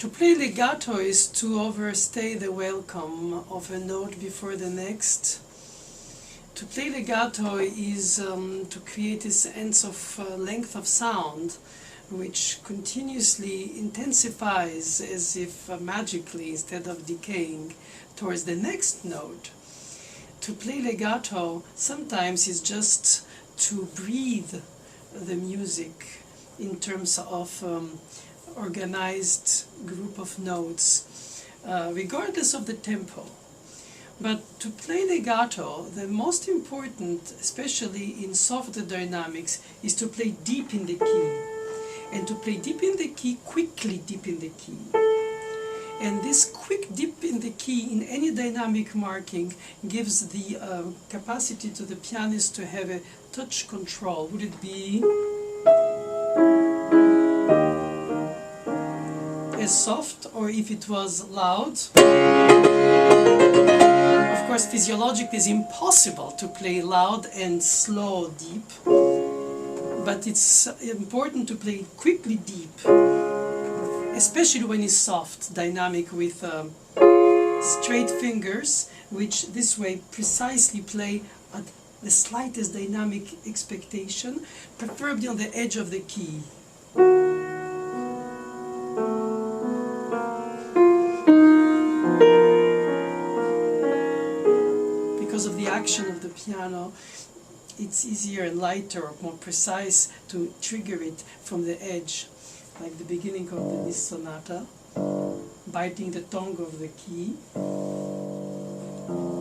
To play legato is to overstay the welcome of a note before the next. To play legato is to create a sense of length of sound, which continuously intensifies as if magically, instead of decaying, towards the next note. To play legato sometimes is just to breathe the music in terms of organized group of notes, regardless of the tempo. But to play legato, the most important, especially in soft dynamics, is to play deep in the key. And to play deep in the key, quickly deep in the key. And this quick dip in the key in any dynamic marking gives the capacity to the pianist to have a touch control. Would it be as soft, or if it was loud? Of course, physiologically it's impossible to play loud and slow deep, but it's important to play quickly deep, especially when it's soft, dynamic, with straight fingers, which this way precisely play at the slightest dynamic expectation, preferably on the edge of the key. Because of the action of the piano, it's easier and lighter or more precise to trigger it from the edge, like the beginning of this sonata, biting the tongue of the key,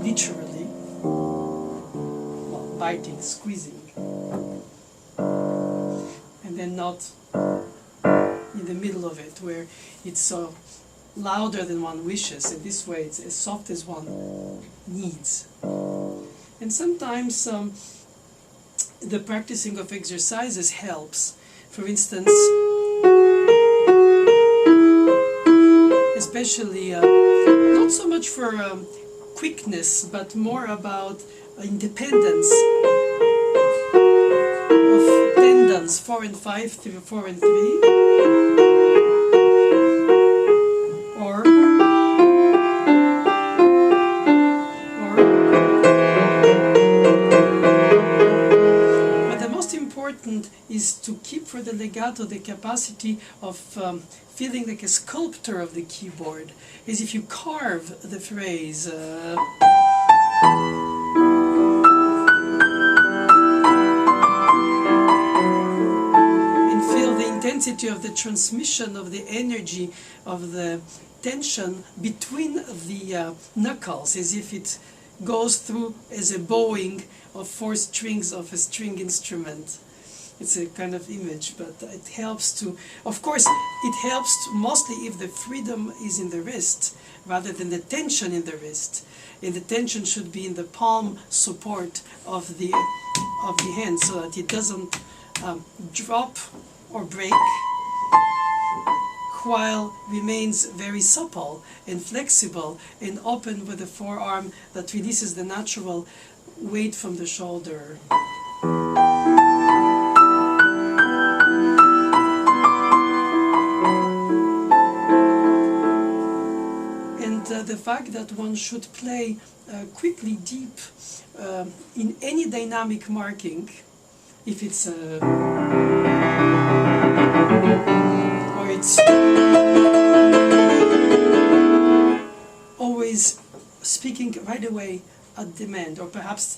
literally, well, biting, squeezing, and then not in the middle of it, where it's so louder than one wishes, and this way it's as soft as one needs. And sometimes the practicing of exercises helps. For instance, especially not so much for quickness, but more about independence of tendons 4 and 5, 4 and 3, or but the most important is to keep for the legato the capacity of feeling like a sculptor of the keyboard, as if you carve the phrase. And feel the intensity of the transmission of the energy of the tension between the knuckles, as if it goes through as a bowing of 4 strings of a string instrument. It's a kind of image, but it helps to, of course, it helps mostly if the freedom is in the wrist rather than the tension in the wrist. And the tension should be in the palm support of the hand, so that it doesn't drop or break, while remains very supple and flexible and open with the forearm that releases the natural weight from the shoulder. The fact that one should play quickly deep in any dynamic marking, if it's or it's always speaking right away at demand, or perhaps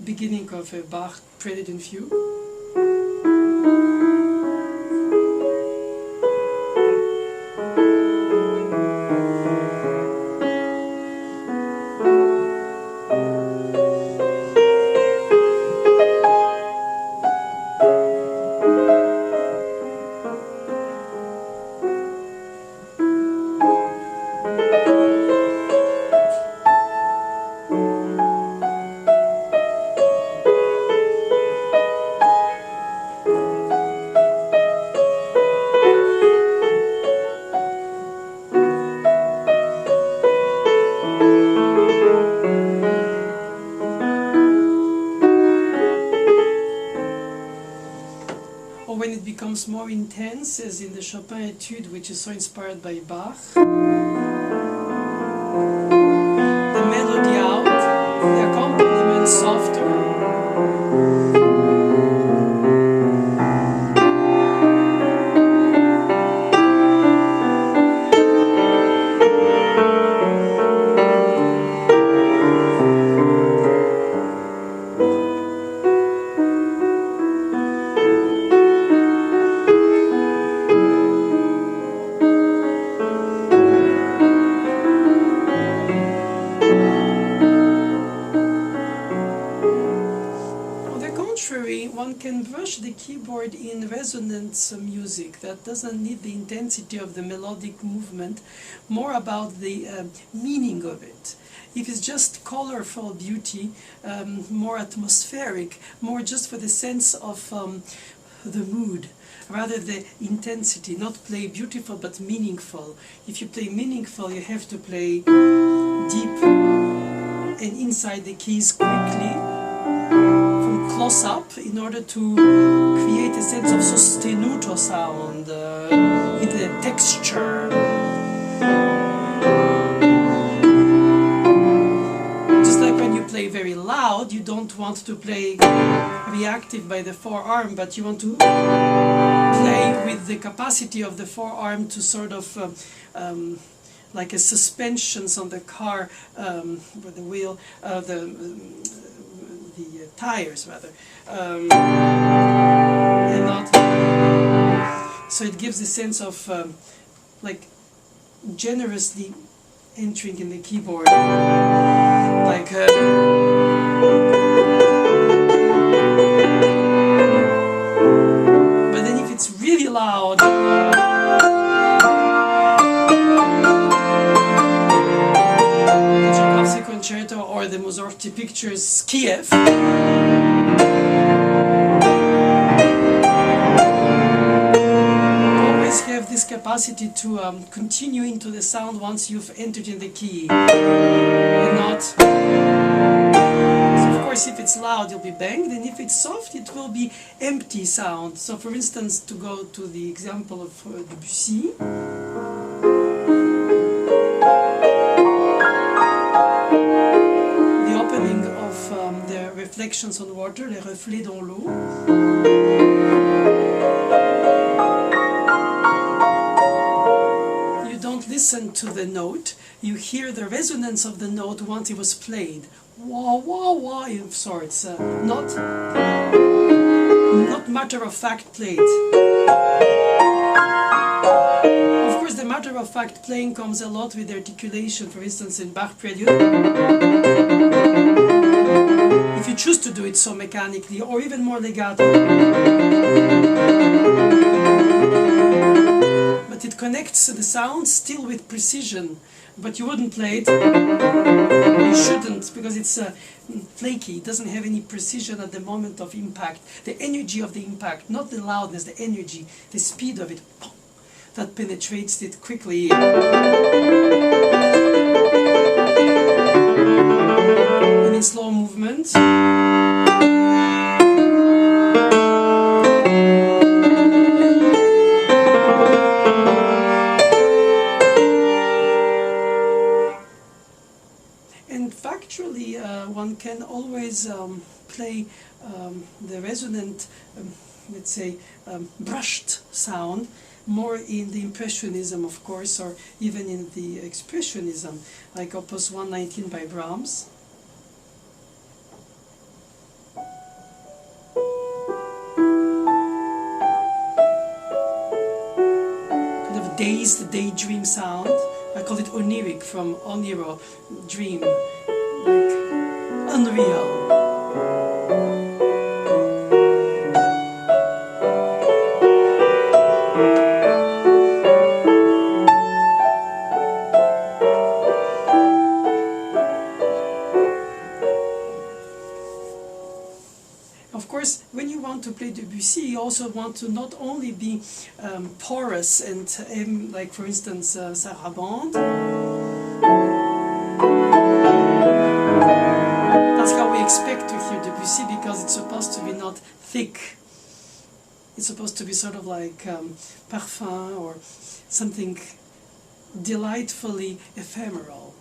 beginning of a Bach Prelude and Fugue. becomes more intense, as in the Chopin Etude, which is so inspired by Bach. The melody out, the accompaniment softer. One can brush the keyboard in resonance music that doesn't need the intensity of the melodic movement, more about the meaning of it. If it's just colorful beauty, more atmospheric, more just for the sense of the mood, rather the intensity, not play beautiful but meaningful. If you play meaningful, you have to play deep and inside the keys quickly, from close up, in order to create a sense of sostenuto sound with the texture. Just like when you play very loud, you don't want to play reactive by the forearm, but you want to play with the capacity of the forearm to sort of like a suspensions on the car, with the wheel, the tires rather, and not. So it gives a sense of like generously entering in the keyboard, like. But then if it's really loud. Concerto or the Mozart Pictures Kiev. Always have this capacity to continue into the sound once you've entered in the key, and not. So of course, if it's loud, you'll be banged, and if it's soft, it will be empty sound. So, for instance, to go to the example of Debussy. The reflections on water, les reflets dans l'eau. You don't listen to the note, you hear the resonance of the note once it was played. Wah, wah, wah, of sorts, not matter-of-fact played. Of course, the matter-of-fact playing comes a lot with articulation, for instance, in Bach Prelude. If you choose to do it so mechanically, or even more legato. But it connects the sound still with precision, but you wouldn't play it, you shouldn't, because it's flaky, it doesn't have any precision at the moment of impact. The energy of the impact, not the loudness, the energy, the speed of it, that penetrates it quickly. And in slow movement. And factually, one can always play the resonant, let's say, brushed sound more in the Impressionism, of course, or even in the Expressionism, like Opus 119 by Brahms. Kind of dazed daydream sound. I call it oniric, from oniro, dream, like unreal. Of course, when you want to play Debussy, you also want to not only be porous and like, for instance, Sarabande. That's how we expect to hear Debussy, because it's supposed to be not thick. It's supposed to be sort of like parfum or something delightfully ephemeral.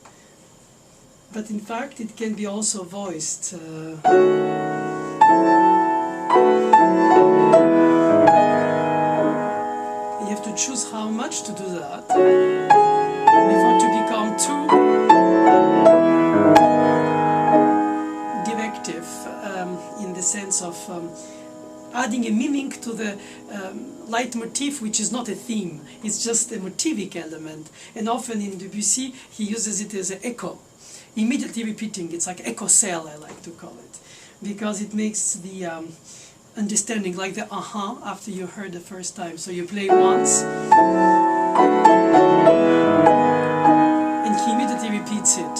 But in fact it can be also voiced. You have to choose how much to do that before to become too directive, in the sense of adding a mimic to the leitmotif, which is not a theme, it's just a motivic element. And often in Debussy he uses it as an echo, immediately repeating. It's like echo cell, I like to call it, because it makes the understanding like the aha after you heard the first time. So you play once and he immediately repeats it.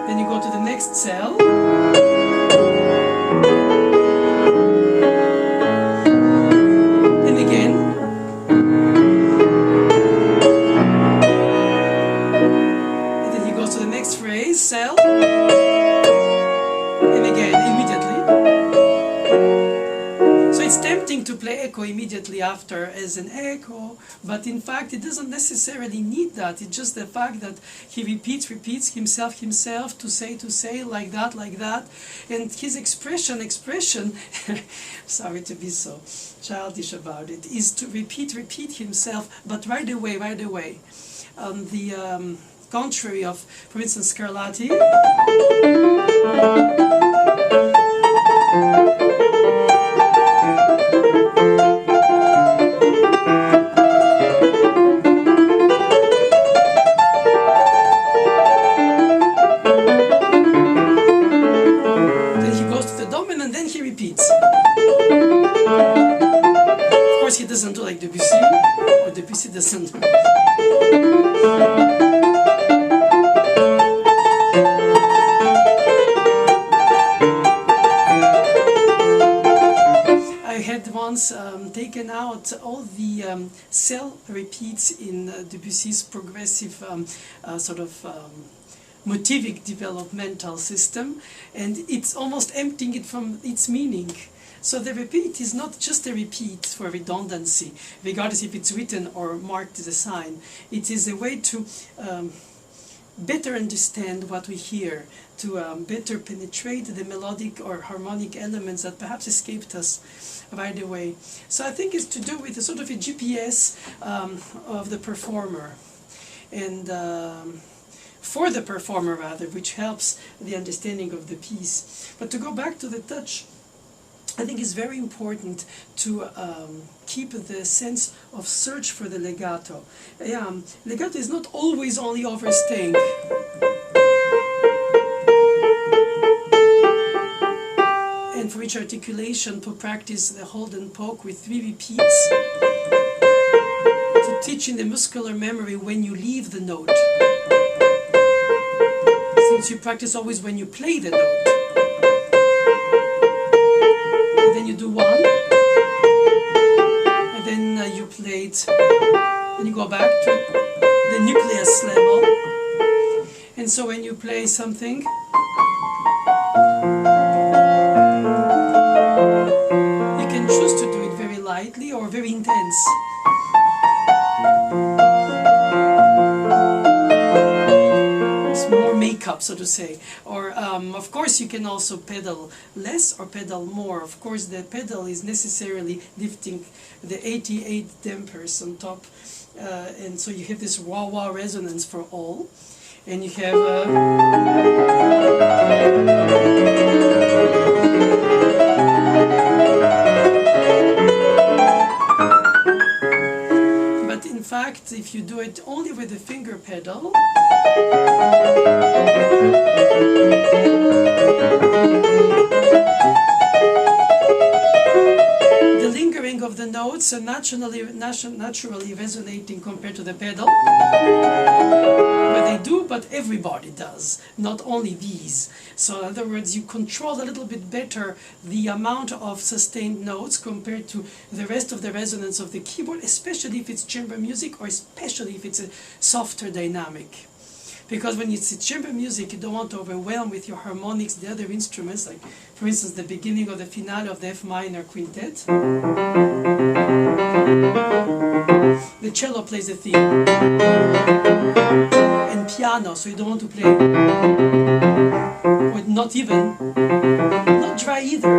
Then you go to the next cell. And again. And then he goes to the next phrase, cell. And again, immediately. So it's tempting to play echo immediately after as an echo, but in fact it doesn't necessarily need that. It's just the fact that he repeats himself, to say, like that, and his expression, sorry to be so childish about it, is to repeat himself, but right away. The contrary of, for instance, Scarlatti. He doesn't do like Debussy, or Debussy doesn't. I had once taken out all the cell repeats in Debussy's progressive sort of motivic developmental system, and it's almost emptying it from its meaning. So the repeat is not just a repeat for redundancy, regardless if it's written or marked as a sign. It is a way to better understand what we hear, to better penetrate the melodic or harmonic elements that perhaps escaped us right away. So I think it's to do with a sort of a GPS of the performer, and for the performer rather, which helps the understanding of the piece. But to go back to the touch, I think it's very important to keep the sense of search for the legato. Legato is not always only overstaying. And for each articulation, to practice the hold and poke with 3 repeats, to teach in the muscular memory when you leave the note, since you practice always when you play the note. Then you do 1, and then you play it, and you go back to the nucleus level. And so when you play something, you can choose to do it very lightly or very intense. It's more makeup, so to say. Or of course you can also pedal less or pedal more. Of course the pedal is necessarily lifting the 88 dampers on top, and so you have this wah-wah resonance for all, and you have but in fact if you do it only with the finger pedal, the lingering of the notes are naturally resonating compared to the pedal. But they do, but everybody does, not only these. So in other words, you control a little bit better the amount of sustained notes compared to the rest of the resonance of the keyboard, especially if it's chamber music or especially if it's a softer dynamic. Because when it's chamber music, you don't want to overwhelm with your harmonics the other instruments, like for instance the beginning or the finale of the F minor quintet. The cello plays the theme, and piano, so you don't want to play, or not even, not dry either.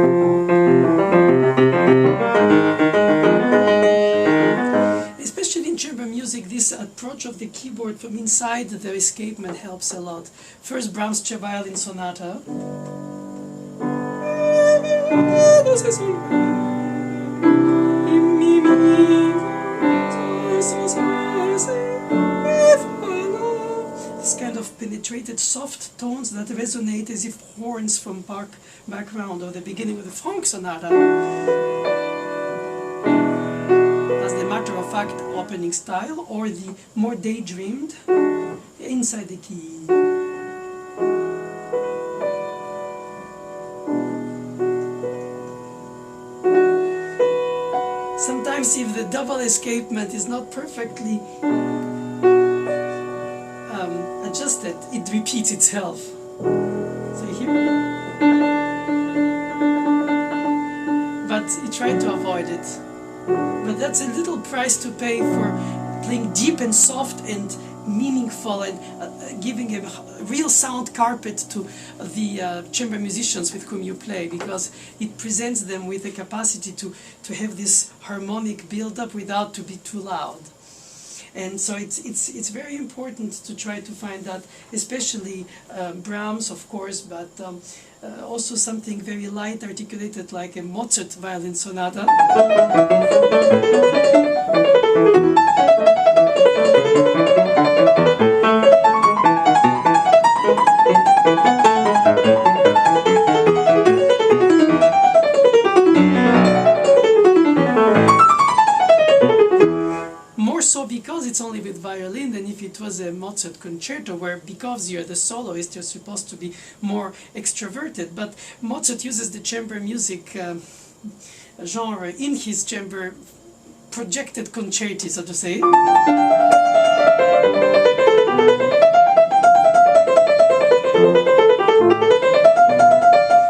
Especially in chamber music, this approach of the keyboard from inside the escapement helps a lot. First, Brahms' Violin Sonata. This kind of penetrated soft tones that resonate as if horns from Bach background, or the beginning of the Franck Sonata. That's the matter-of-fact opening style, or the more daydreamed inside the key. Sometimes if the double escapement is not perfectly adjusted, it repeats itself. So here, but you try to avoid it. But that's a little price to pay for playing deep and soft and meaningful, and giving a real sound carpet to the chamber musicians with whom you play, because it presents them with the capacity to have this harmonic build-up without to be too loud. And so it's very important to try to find that, especially Brahms, of course, but also something very light, articulated, like a Mozart Violin Sonata. Because it's only with violin than if it was a Mozart concerto, where because you're the soloist, you're supposed to be more extroverted. But Mozart uses the chamber music genre in his chamber projected concerti, so to say.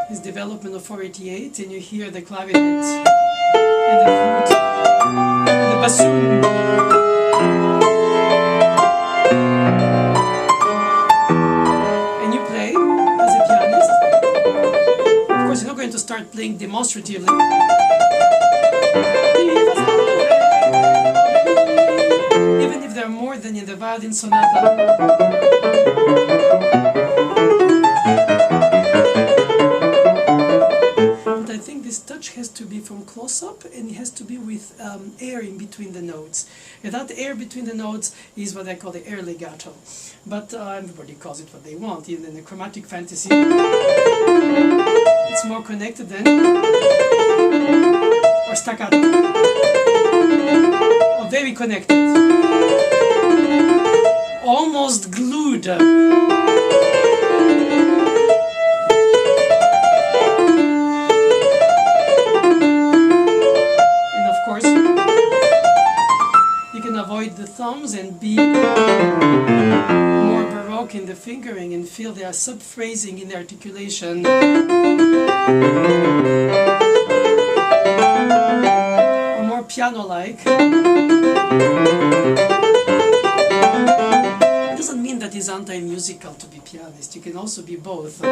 His development of 488, and you hear the clarinet and the flute and the bassoon. And you play as a pianist. Of course, you're not going to start playing demonstratively. Even if there are more than in the violin sonata. But I think this touch has to be from close-up, and it has to be with air in between the notes. And that air between the notes is what I call the air legato. But everybody calls it what they want. Even in the chromatic fantasy, it's more connected than, or staccato, or very connected, almost glued. Avoid the thumbs and be more Baroque in the fingering, and feel their sub-phrasing in the articulation. Or more piano-like. It doesn't mean that it's anti-musical to be pianist. You can also be both.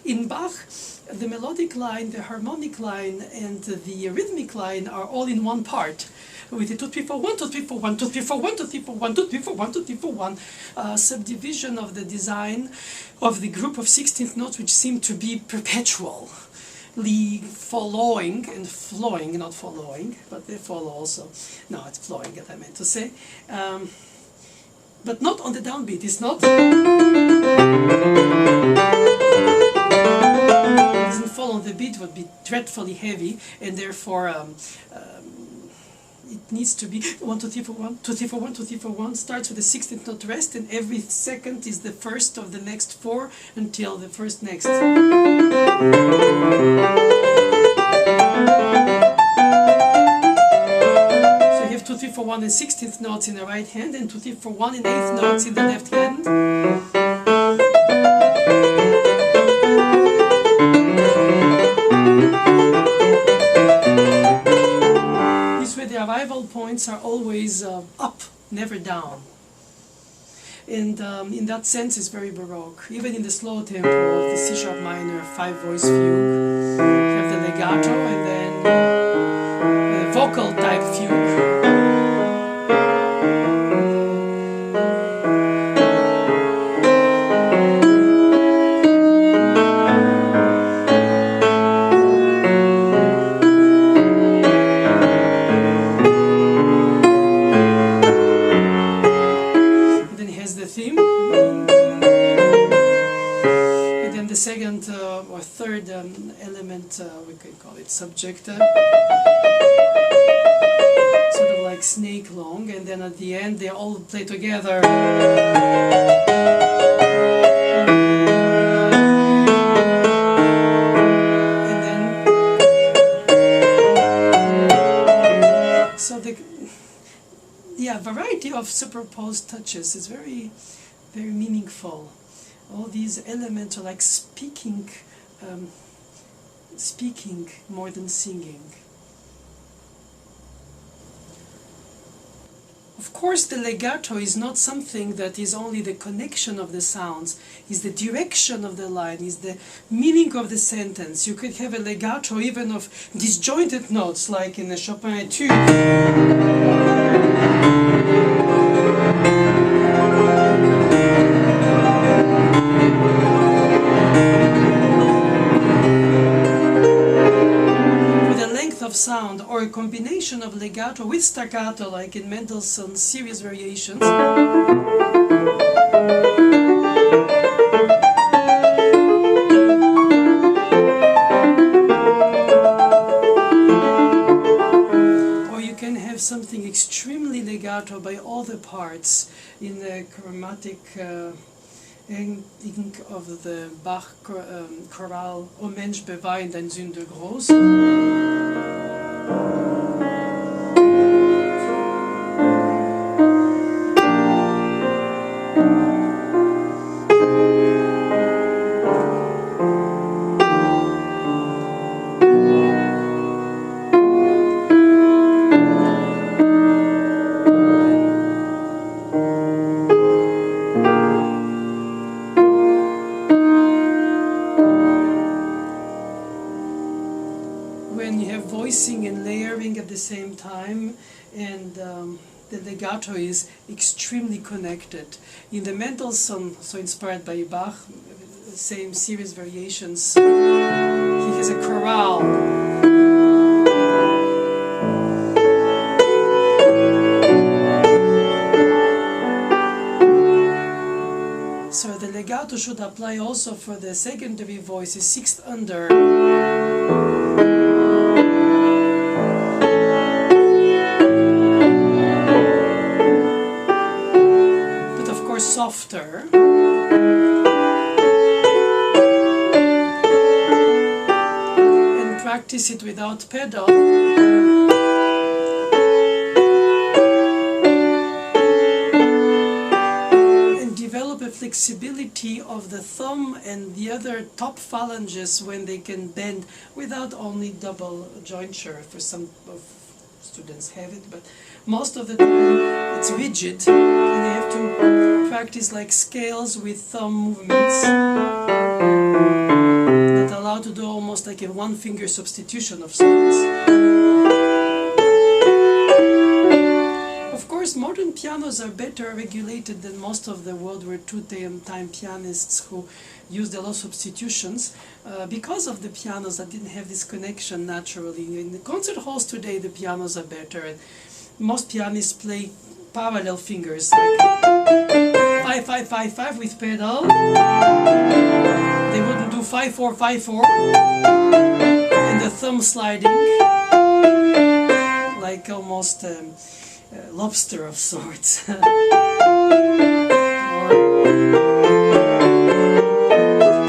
In Bach, the melodic line, the harmonic line, and the rhythmic line are all in one part, with the 2 3 4 1 2 3 4 1 2 3 4 1 2 3 4 1 2 3 4 1 2 3 4 1 subdivision of the design of the group of 16th notes, which seem to be perpetually following and flowing, not following, but they follow also. No, it's flowing, that I meant to say. But not on the downbeat. It's not. Doesn't fall on the beat, would be dreadfully heavy, and therefore needs to be 1, 2, 3, 4, 1, 2, 3, 4, 1, 2, 3, 4, 1, starts with the 16th note rest, and every second is the first of the next 4 until the first next. So you have 2, 3, 4, 1 and 16th notes in the right hand, and 2, 3, 4, 1 and 8th notes in the left hand. The arrival points are always up, never down. And in that sense it's very Baroque. Even in the slow tempo of the C-sharp minor 5-voice fugue, you have the legato and then the vocal type fugue. Second or third element, we can call it subject, sort of like snake long, and then at the end they all play together. And then, so the variety of superposed touches is very, very meaningful. All these elements are like speaking more than singing. Of course, the legato is not something that is only the connection of the sounds, is the direction of the line, is the meaning of the sentence. You could have a legato even of disjointed notes, like in the Chopin Etude. Of sound, or a combination of legato with staccato, like in Mendelssohn's Series Variations. Or you can have something extremely legato by all the parts in the chromatic ending of the Bach chorale O Mensch beweint ein Sünde groß. And layering at the same time, and the legato is extremely connected. In the Mendelssohn, so inspired by Bach, same Series Variations, he has a chorale. So the legato should apply also for the secondary voices, 6th under. Softer, and practice it without pedal, and develop a flexibility of the thumb and the other top phalanges when they can bend without only double jointure. For some of students have it, but most of the time it's rigid, and they have to practice like scales with thumb movements that allow to do almost like a one-finger substitution of sorts. Of course, modern pianos are better regulated than most of the World War II time pianists who used a lot of substitutions because of the pianos that didn't have this connection naturally. In the concert halls today, the pianos are better, and most pianists play parallel fingers, like 5, 5, 5, 5 with pedal. They wouldn't do 5, 4, 5, 4, and the thumb sliding, like almost lobster of sorts.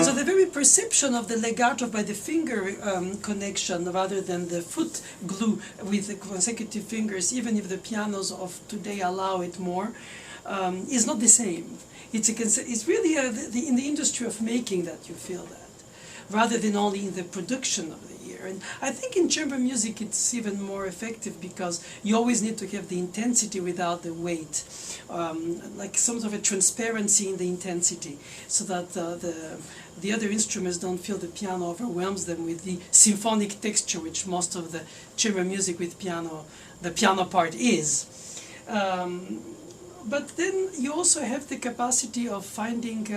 So the very perception of the legato by the finger connection rather than the foot glue with the consecutive fingers, even if the pianos of today allow it more, is not the same. It's really in the industry of making that you feel that, rather than only in the production of the ear. And I think in chamber music it's even more effective because you always need to have the intensity without the weight, like some sort of a transparency in the intensity, so that the other instruments don't feel the piano overwhelms them with the symphonic texture, which most of the chamber music with piano, the piano part is. But then you also have the capacity of finding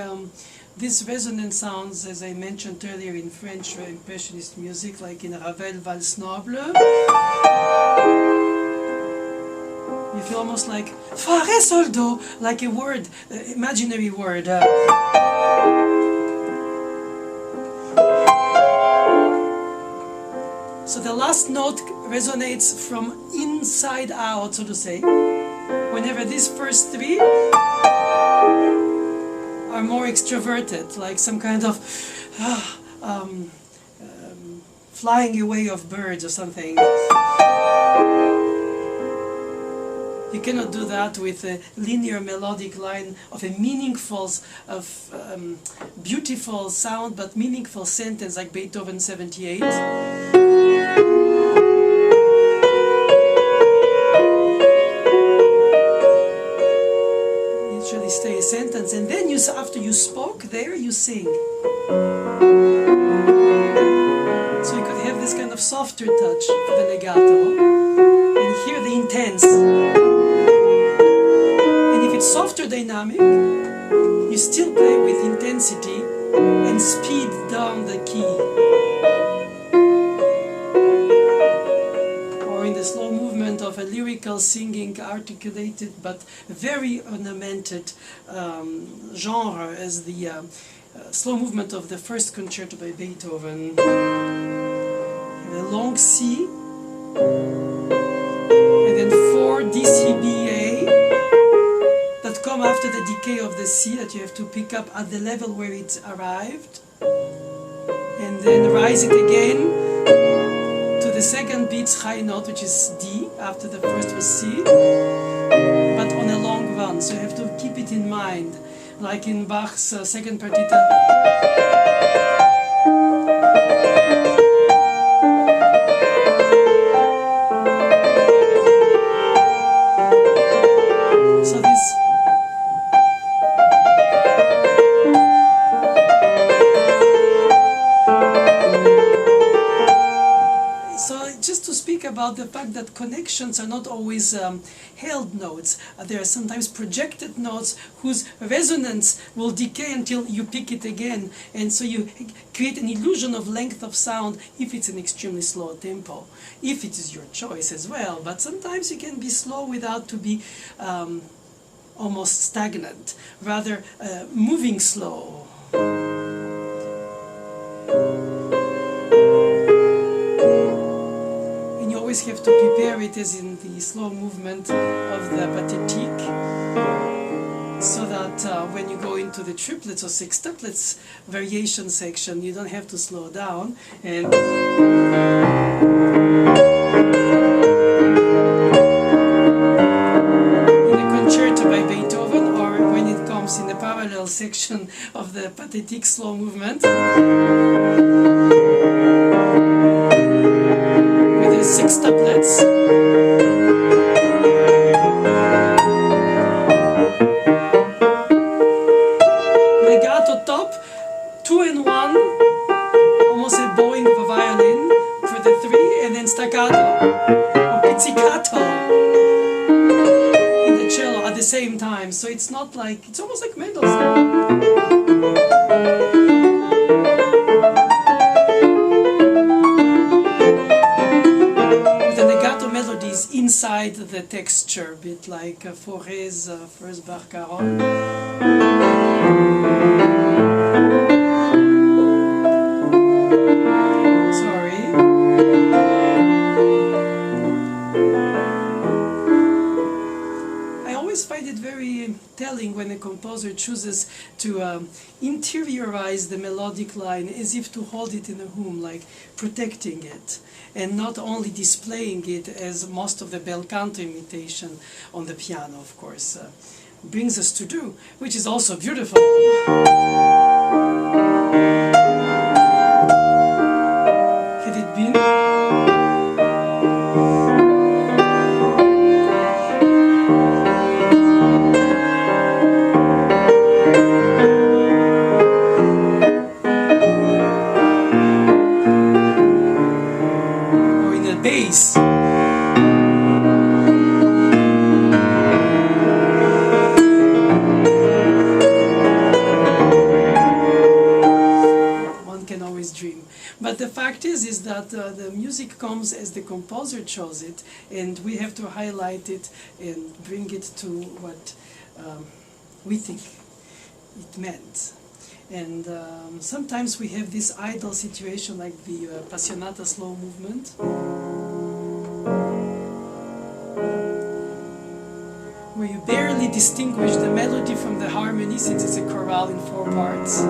these resonant sounds, as I mentioned earlier, in French Impressionist music, like in Ravel, Valse Noble. You feel almost like fa re sol do, like a word, imaginary word. So the last note resonates from inside out, so to say. Whenever these first three are more extroverted, like some kind of flying away of birds or something. You cannot do that with a linear melodic line of a meaningful, beautiful sound, but meaningful sentence like Beethoven 78. Stay a sentence, and then you, after you spoke there, you sing. So you could have this kind of softer touch for the legato, and hear the intense. And if it's softer dynamic, you still play with intensity and speed down the key. Or in the slow movement of a lyrical singing, articulated but very ornamented genre as the slow movement of the first concerto by Beethoven. The long C, and then 4 DCBA that come after the decay of the C that you have to pick up at the level where it arrived, and then rise it again to the second beat's high note, which is D, after the first was C, but on a long run, so you have to keep it in mind, like in Bach's second partita. So this about the fact that connections are not always held notes. There are sometimes projected notes whose resonance will decay until you pick it again, and so you create an illusion of length of sound if it's an extremely slow tempo, if it is your choice as well. But sometimes you can be slow without to be almost stagnant, rather moving slow. Have to prepare it as in the slow movement of the pathétique, so that when you go into the triplets or sextuplets variation section, you don't have to slow down. And in the concerto by Beethoven, or when it comes in the parallel section of the pathétique slow movement, sextuplets. Legato top, 2 and 1, almost a bowing of a violin for the 3, and then staccato or pizzicato in the cello at the same time. So it's not like, it's almost like Mendelssohn. Inside the texture, a bit like Fauré's first Barcarolle. Sorry. composer chooses to interiorize the melodic line as if to hold it in a home, like protecting it, and not only displaying it as most of the bel canto imitation on the piano, of course, brings us to do, which is also beautiful. Had it been? Or in a bass. Dream. But the fact is that the music comes as the composer chose it, and we have to highlight it and bring it to what we think it meant. And sometimes we have this idle situation like the Passionata slow movement, where you barely distinguish the melody from the harmony since it's a chorale in 4 parts.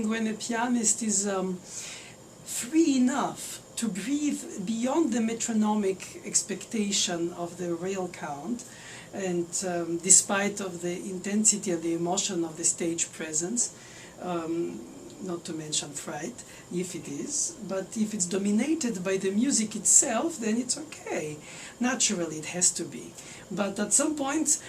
When a pianist is free enough to breathe beyond the metronomic expectation of the real count, and despite of the intensity and the emotion of the stage presence, not to mention fright, if it is, but if it's dominated by the music itself, then it's okay. Naturally, it has to be. But at some point,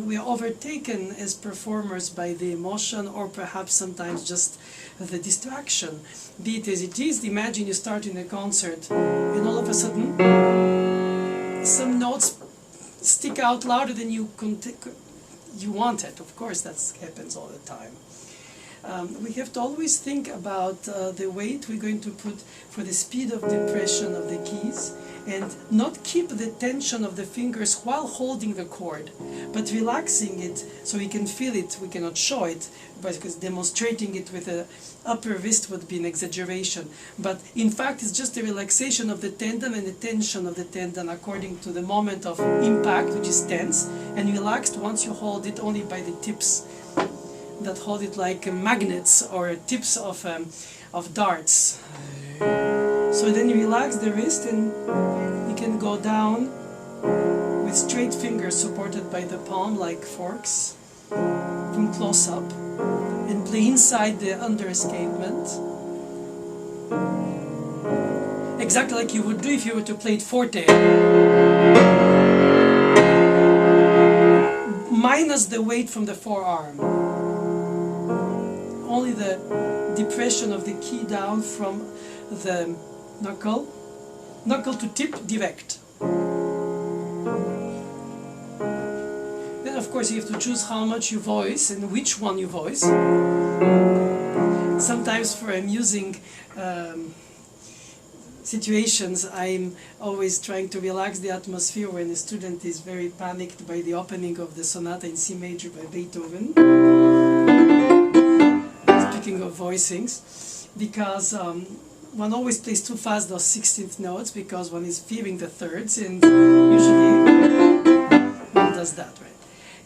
we are overtaken as performers by the emotion, or perhaps sometimes just the distraction. Be it as it is, imagine you start in a concert, and all of a sudden, some notes stick out louder than you wanted. Of course, that happens all the time. We have to always think about the weight we're going to put for the speed of depression of the keys, and not keep the tension of the fingers while holding the chord, but relaxing it so we can feel it. We cannot show it, because demonstrating it with the upper wrist would be an exaggeration. But in fact, it's just a relaxation of the tendon and the tension of the tendon according to the moment of impact, which is tense, and relaxed once you hold it only by the tips that hold it like magnets or tips of darts. So then you relax the wrist, and you can go down with straight fingers supported by the palm like forks from close up, and play inside the under escapement, exactly like you would do if you were to play it forte, minus the weight from the forearm. Only the depression of the key down from the knuckle to tip direct. Then of course you have to choose how much you voice and which one you voice. Sometimes for amusing situations, I'm always trying to relax the atmosphere when a student is very panicked by the opening of the sonata in C major by Beethoven. Speaking of voicings, because one always plays too fast those 16th notes because one is fearing the thirds, and usually one does that, right?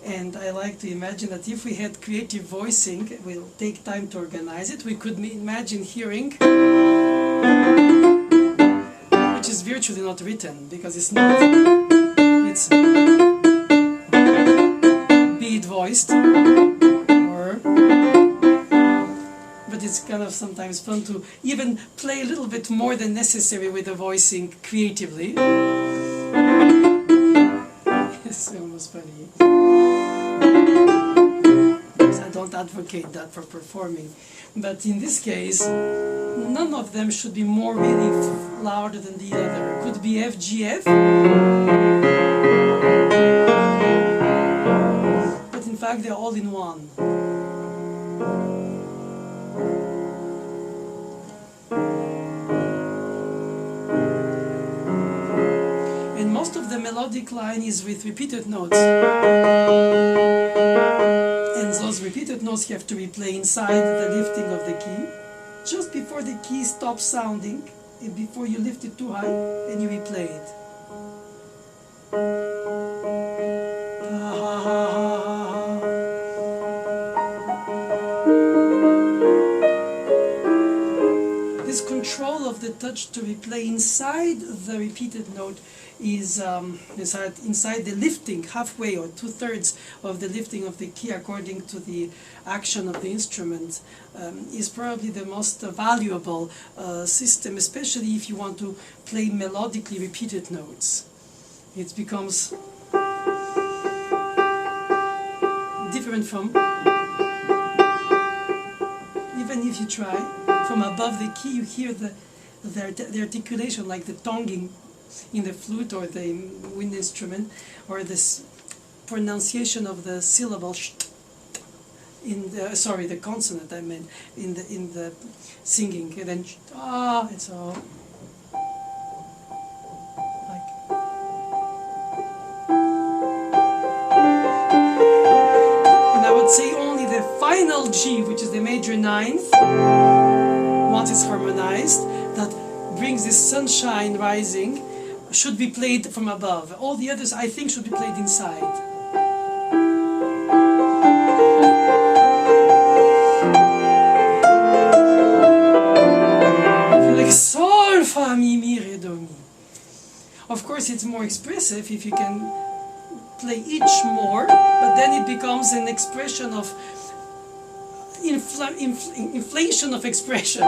And I like to imagine that if we had creative voicing, we'll take time to organize it, we could imagine hearing, which is virtually not written, because it's not, it's be it voiced, or, but it's kind of sometimes fun to even play a little bit more than necessary with the voicing creatively. It's almost funny. I don't advocate that for performing, but in this case, none of them should be more really louder than the other. It could be F, G, F, but in fact they're all in one. most of the melodic line is with repeated notes. And those repeated notes you have to replay inside the lifting of the key. Just before the key stops sounding, and before you lift it too high, and you replay it. This control of the touch to replay inside the repeated note is inside the lifting, halfway or 2/3 of the lifting of the key according to the action of the instrument, is probably the most valuable system, especially if you want to play melodically repeated notes. It becomes different from, even if you try, from above the key you hear the articulation, like the tonguing in the flute or the wind instrument, or this pronunciation of the syllable sh in the, sorry, the consonant I meant, in the singing, and then it's all like. And I would say only the final G, which is the major ninth, once it's harmonized, that brings this sunshine rising, should be played from above. All the others, I think, should be played inside. Like sol, fa, mi, re, do, mi. Of course, it's more expressive if you can play each more, but then it becomes an expression of inflation of expression.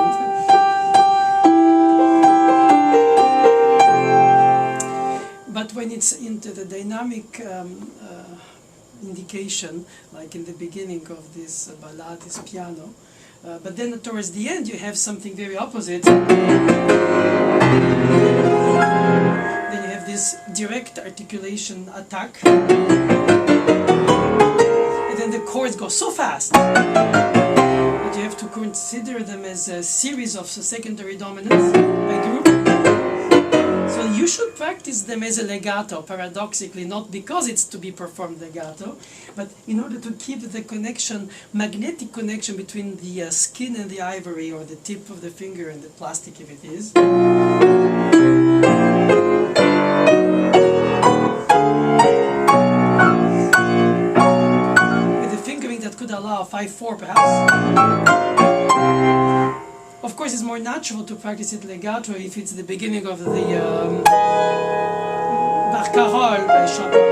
But when it's into the dynamic indication, like in the beginning of this ballade, this piano, but then towards the end you have something very opposite. Then you have this direct articulation attack, and then the chords go so fast that you have to consider them as a series of secondary dominants by group. So you should practice them as a legato, paradoxically, not because it's to be performed legato, but in order to keep the connection, magnetic connection between the skin and the ivory, or the tip of the finger and the plastic if it is. With a fingering that could allow 5/4 perhaps. Of course, it's more natural to practice it legato if it's the beginning of the Barcarolle by Chopin.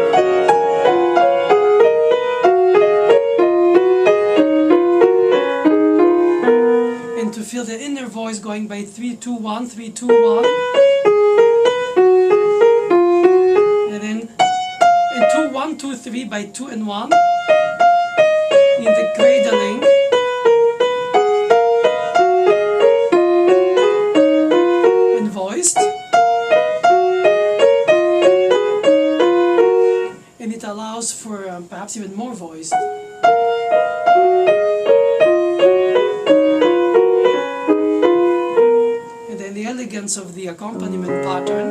And to feel the inner voice going by 3-2-1, 3-2-1, and then 2-1-2-3 by 2 and 1 in the cradling. And it allows for perhaps even more voiced. And then the elegance of the accompaniment pattern.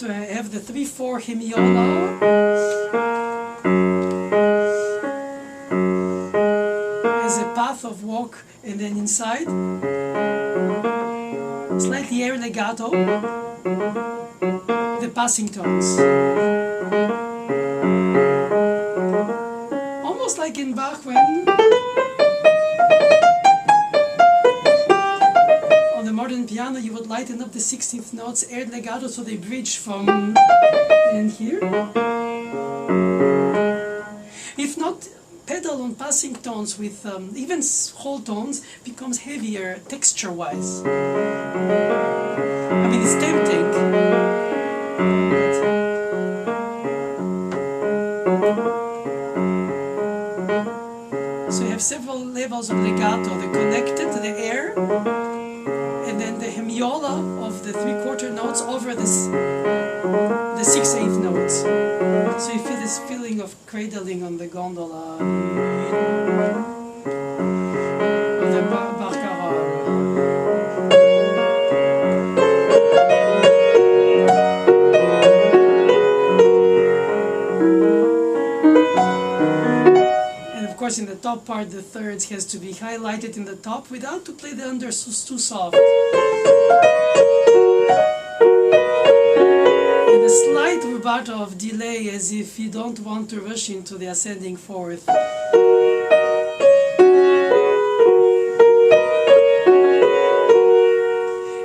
To have the 3/4 hemiola. As a path of walk, and then inside. Slightly air legato, the passing tones. Almost like in Bach when on the modern piano you would lighten up the 16th notes, air legato, so they bridge from in here. If not, pedal on passing tones with even whole tones becomes heavier texture-wise. I mean, it's tempting. So you have several levels of legato: the connected, the air, and then the hemiola of the 3/4 notes over the 6/8 notes. So you feel this feeling of cradling on the gondola, of the Barcarolle. course, in the top part, the thirds has to be highlighted in the top without to play the unders too soft. And a slight rubato of delay, as if you don't want to rush into the ascending fourth.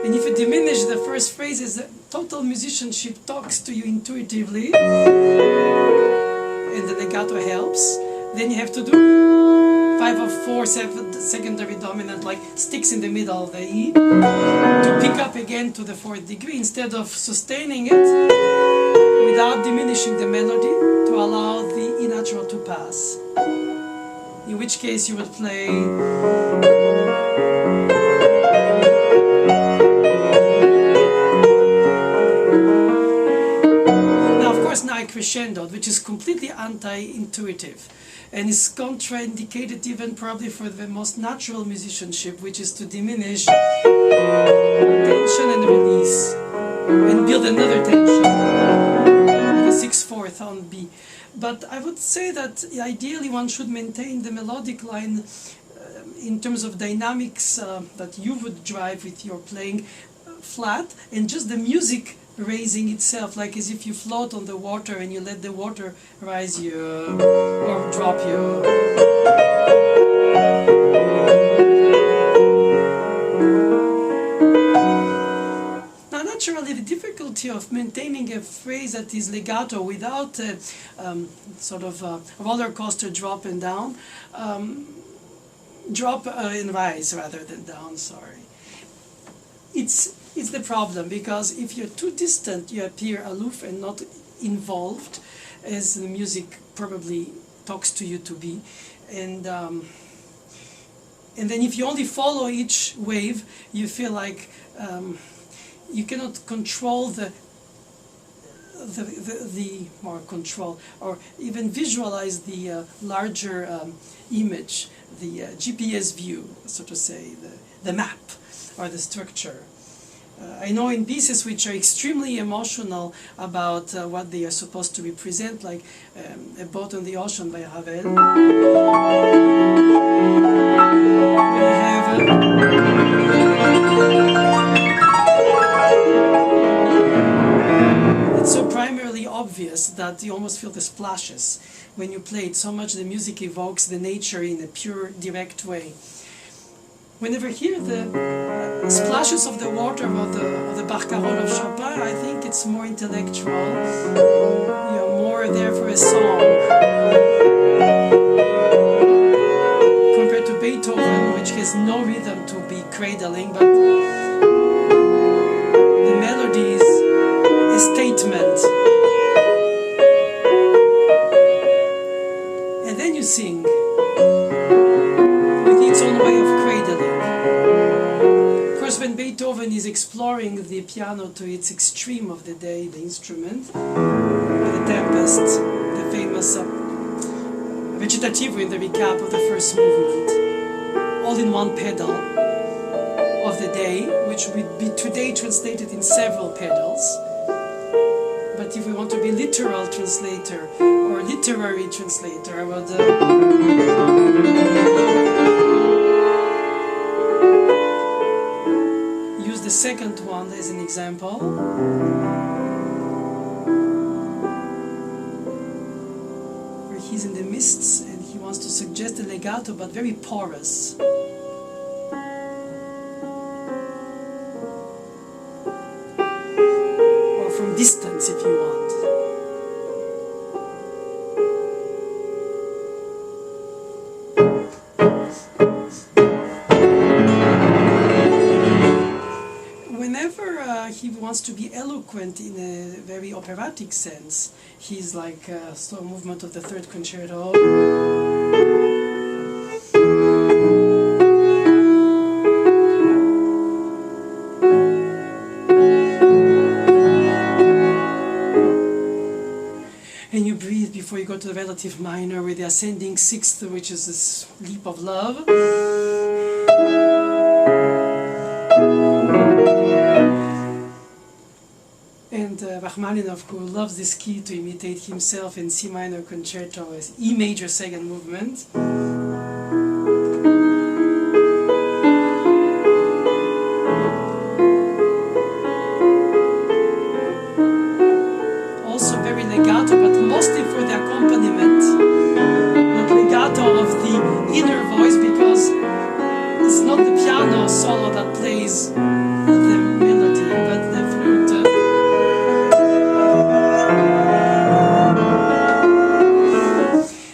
And if you diminish the first phrases, total musicianship talks to you intuitively, and the legato helps. Then you have to do 5 of 4 secondary dominant, like sticks in the middle of the E, to pick up again to the 4th degree, instead of sustaining it without diminishing the melody to allow the E natural to pass. In which case you would play now crescendo, which is completely anti-intuitive and is contraindicated even probably for the most natural musicianship, which is to diminish tension and release and build another tension, the 6/4 on B. But I would say that ideally one should maintain the melodic line in terms of dynamics that you would drive with your playing flat, and just the music raising itself, like as if you float on the water and you let the water rise you or drop you. Now naturally the difficulty of maintaining a phrase that is legato without a sort of a roller coaster drop and down, drop and rise rather than down, sorry. It's the problem, because if you're too distant, you appear aloof and not involved, as the music probably talks to you to be. And then if you only follow each wave, you feel like you cannot control the more control, or even visualize the larger image, the GPS view, so to say, the map or the structure. I know in pieces which are extremely emotional about what they are supposed to represent, like A Boat on the Ocean by Ravel, we have it's so primarily obvious that you almost feel the splashes when you play it, so much the music evokes the nature in a pure, direct way. Whenever you hear the splashes of the water of the barcarolle of Chopin, I think it's more intellectual. You're more there for a song. Compared to Beethoven, which has no rhythm to be cradling, but the melody is a statement. And then you sing with its own way of cradling. When Beethoven is exploring the piano to its extreme of the day, the instrument, the Tempest, the famous recitativo in the recap of the first movement, all in one pedal of the day, which would be today translated in several pedals. But if we want to be literal translator or literary translator, I would the second one as an example. Where he's in the mists and he wants to suggest a legato, but very porous. Or from distance, if you want. He wants to be eloquent in a very operatic sense. He's like a slow movement of the third concerto. And you breathe before you go to the relative minor with the ascending sixth, which is this leap of love. And Rachmaninoff, who loves this key to imitate himself in C minor concerto as E major second movement, inner voice, because it's not the piano solo that plays the melody, but the flute.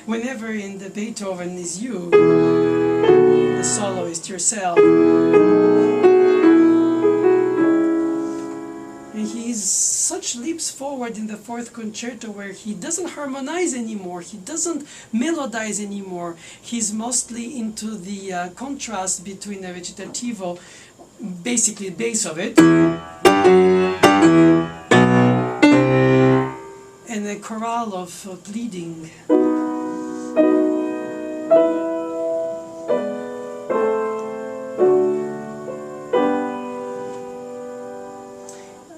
Whenever in the Beethoven is you, the soloist yourself. And he's such leaps forward in the fourth concerto, where he doesn't harmonize anymore, he doesn't melodize anymore. He's mostly into the contrast between the recitativo, basically the base of it, and a chorale of pleading.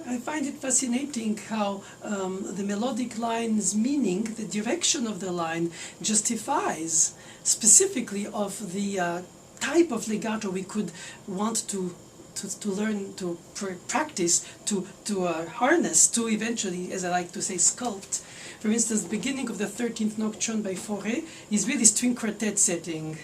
I find it fascinating how the melodic line's meaning, the direction of the line, justifies specifically of the type of legato we could want to learn, to practice, to harness, to eventually, as I like to say, sculpt. For instance, the beginning of the 13th Nocturne by Fauré is really string quartet setting.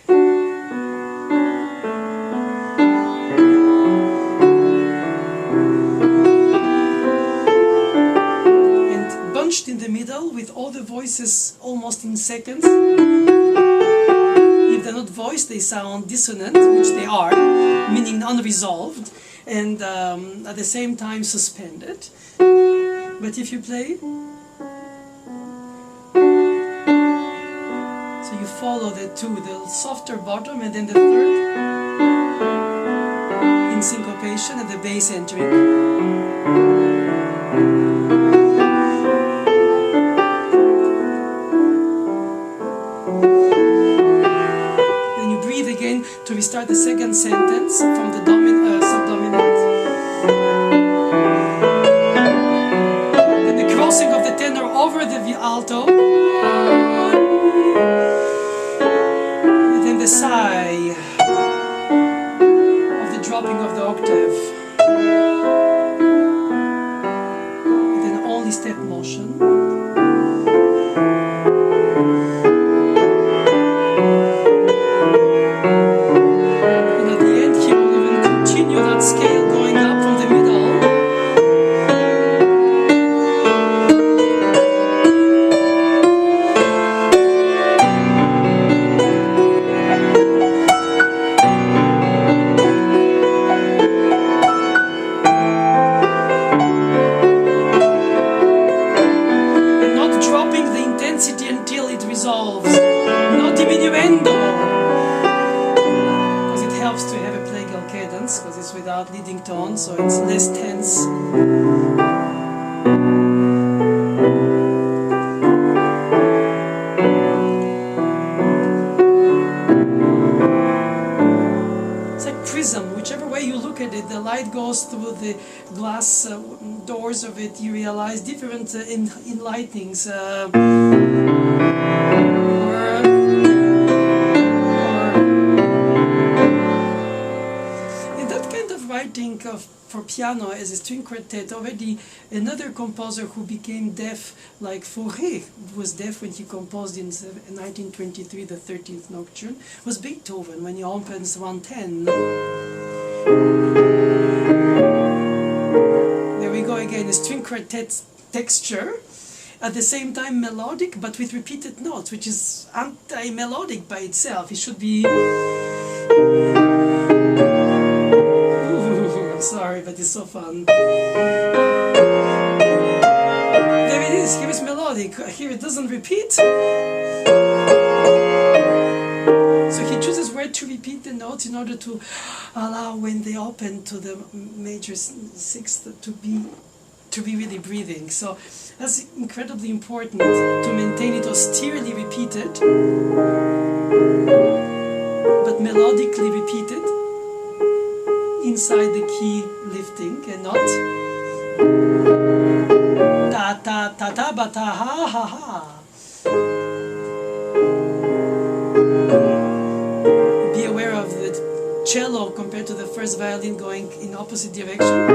In the middle, with all the voices almost in seconds. If they're not voiced, they sound dissonant, which they are, meaning unresolved, and at the same time suspended. But if you play, so you follow the two, the softer bottom and then the third in syncopation and the bass entering. To restart the second sentence from the subdominant. Then the crossing of the tenor over the alto. And then the sigh of the dropping of the octave. And then only step motion. Scale going up from the middle. And not dropping the intensity until it resolves. Not diminuendo. Because it helps to have a plagal cadence, because it's without leading tone, so it's less tense. It's like prism, whichever way you look at it, the light goes through the glass doors of it, you realize different enlightenings. For piano as a string quartet, already another composer who became deaf, like Fauré, was deaf when he composed in 1923 the 13th Nocturne, was Beethoven when he opens 110. There we go again, a string quartet texture, at the same time melodic but with repeated notes, which is anti-melodic by itself. It should be... Sorry, but it's so fun. There it is, here is melodic, here it doesn't repeat. So he chooses where to repeat the notes in order to allow, when they open to the major sixth, to be really breathing. So that's incredibly important to maintain it austerely repeated, but melodically repeated. Inside the key lifting and not ta ta ta ta ba ta ha ha ha. Be aware of the cello compared to the first violin going in opposite direction,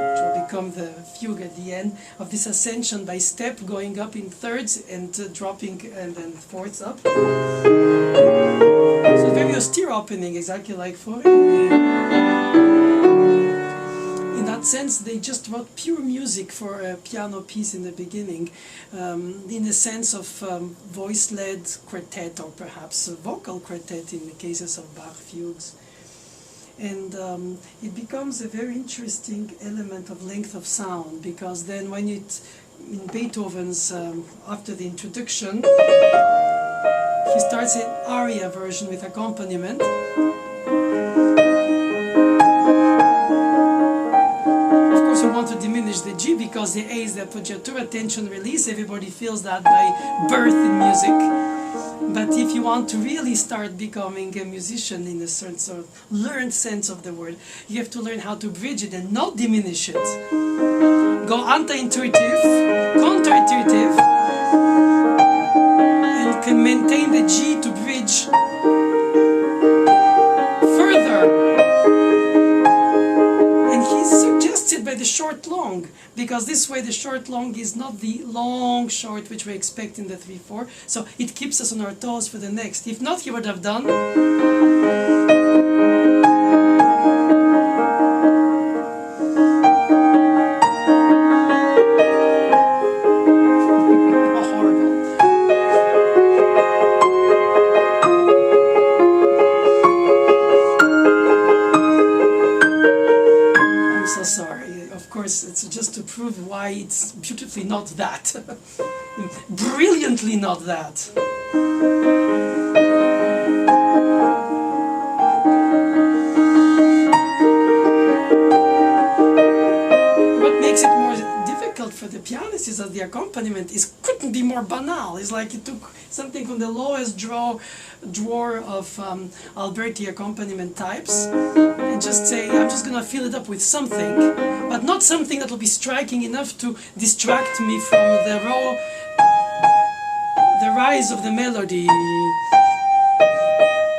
which will become the fugue at the end of this ascension by step, going up in thirds and dropping and then fourths up. So very austere opening, exactly like Fugue. In that sense, they just wrote pure music for a piano piece in the beginning, in the sense of voice-led quartet, or perhaps a vocal quartet in the cases of Bach fugues. And it becomes a very interesting element of length of sound, because then when in Beethoven's, after the introduction, he starts an aria version with accompaniment. You want to diminish the G because the A is the appoggiatura, tension release. Everybody feels that by birth in music. But if you want to really start becoming a musician in a certain sort of learned sense of the word, you have to learn how to bridge it and not diminish it. Go anti-intuitive, counter-intuitive, and can maintain the G to bridge further. By the short long, because this way the short long is not the long short which we expect in the 3/4, so it keeps us on our toes for the next. If not, he would have done it's just to prove why it's beautifully not that. Brilliantly not that. What makes it more difficult for the pianist is that the accompaniment couldn't be more banal. It's like it took something from the lowest drawer of Alberti accompaniment types and just say, I'm just going to fill it up with something, but not something that will be striking enough to distract me from the rise of the melody,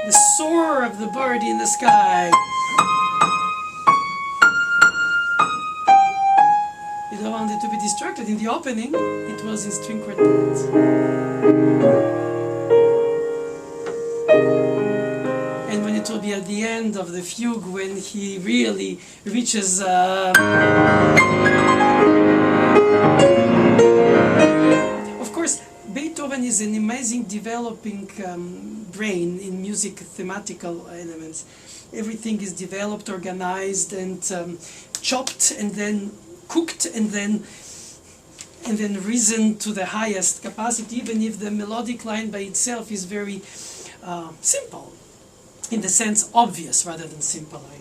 the soar of the bird in the sky. You don't want it to be distracted. In the opening, it was in string quartet. And when it will be at the end of the fugue, when he really reaches of course, Beethoven is an amazing developing brain in music thematical elements. Everything is developed, organized, and chopped, and then cooked, and then risen to the highest capacity, even if the melodic line by itself is very simple, in the sense obvious rather than simple. I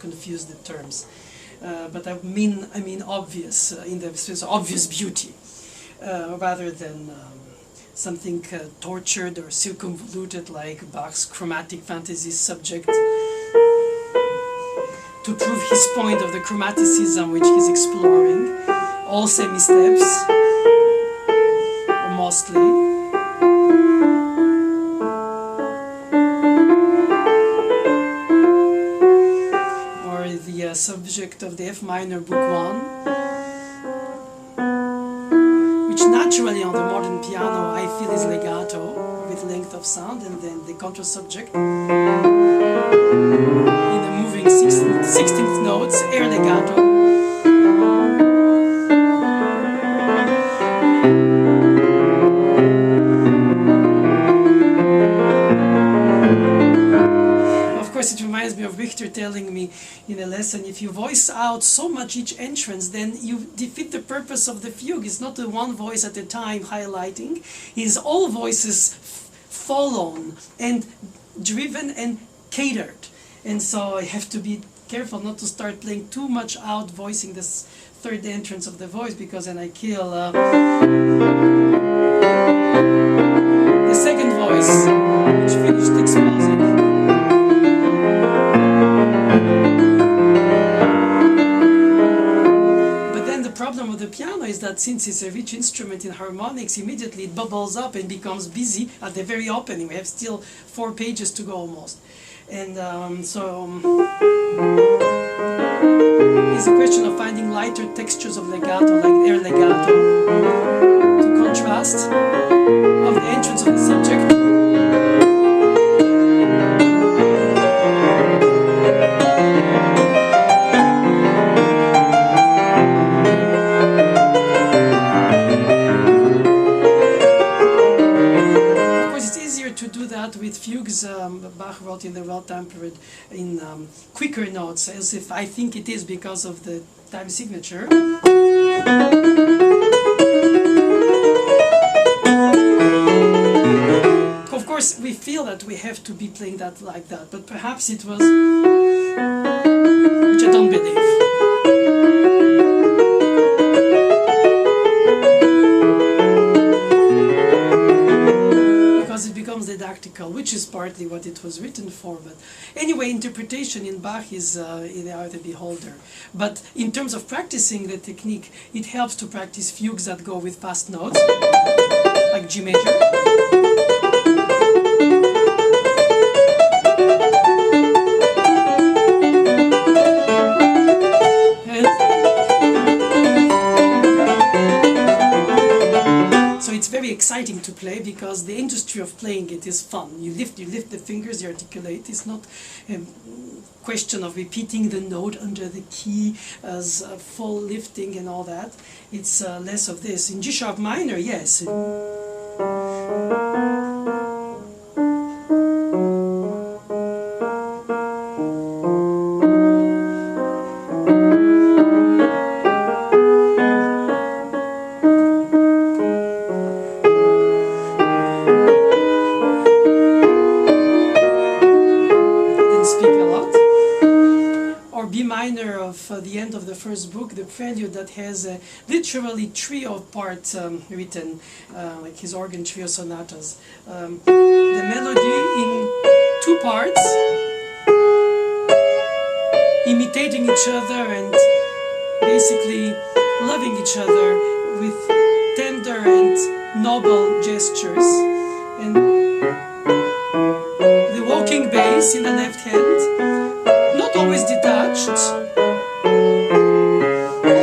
confuse the terms, but I mean obvious in the sense of obvious beauty, rather than something tortured or circumvoluted like Bach's chromatic fantasy subject, to prove his point of the chromaticism which he's exploring, all semi-steps, or mostly. Or the subject of the F minor Book 1, which naturally on the modern piano I feel is legato, with length of sound, and then the contra subject in the moving 16th notes, air legato. Of course, it reminds me of Richter telling me in a lesson, if you voice out so much each entrance, then you defeat the purpose of the fugue. It's not the one voice at a time highlighting, it's all voices followed and driven and catered. And so I have to be careful not to start playing too much out, voicing this third entrance of the voice, because then I kill the second voice, which finished exposing. But then the problem with the piano is that since it's a rich instrument in harmonics, immediately it bubbles up and becomes busy at the very opening. We have still 4 pages to go almost. And it's a question of finding lighter textures of legato, like air legato, to contrast of the entrance of the subject. With fugues, Bach wrote in the well-time period in quicker notes, as if I think it is because of the time signature. Of course, we feel that we have to be playing that like that, but perhaps it was, which I don't believe. It becomes didactical, which is partly what it was written for. But anyway, interpretation in Bach is in the eye of the beholder. But in terms of practicing the technique, it helps to practice fugues that go with fast notes, like G major. It's very exciting to play because the industry of playing it is fun. You lift the fingers, you articulate. It's not a question of repeating the note under the key as full lifting and all that. It's less of this. In G sharp minor, yes. The end of the first book, the Prelude, that has literally trio parts written, like his organ trio sonatas. The melody in two parts, imitating each other and basically loving each other with tender and noble gestures. And the walking bass in the left hand, not always detached,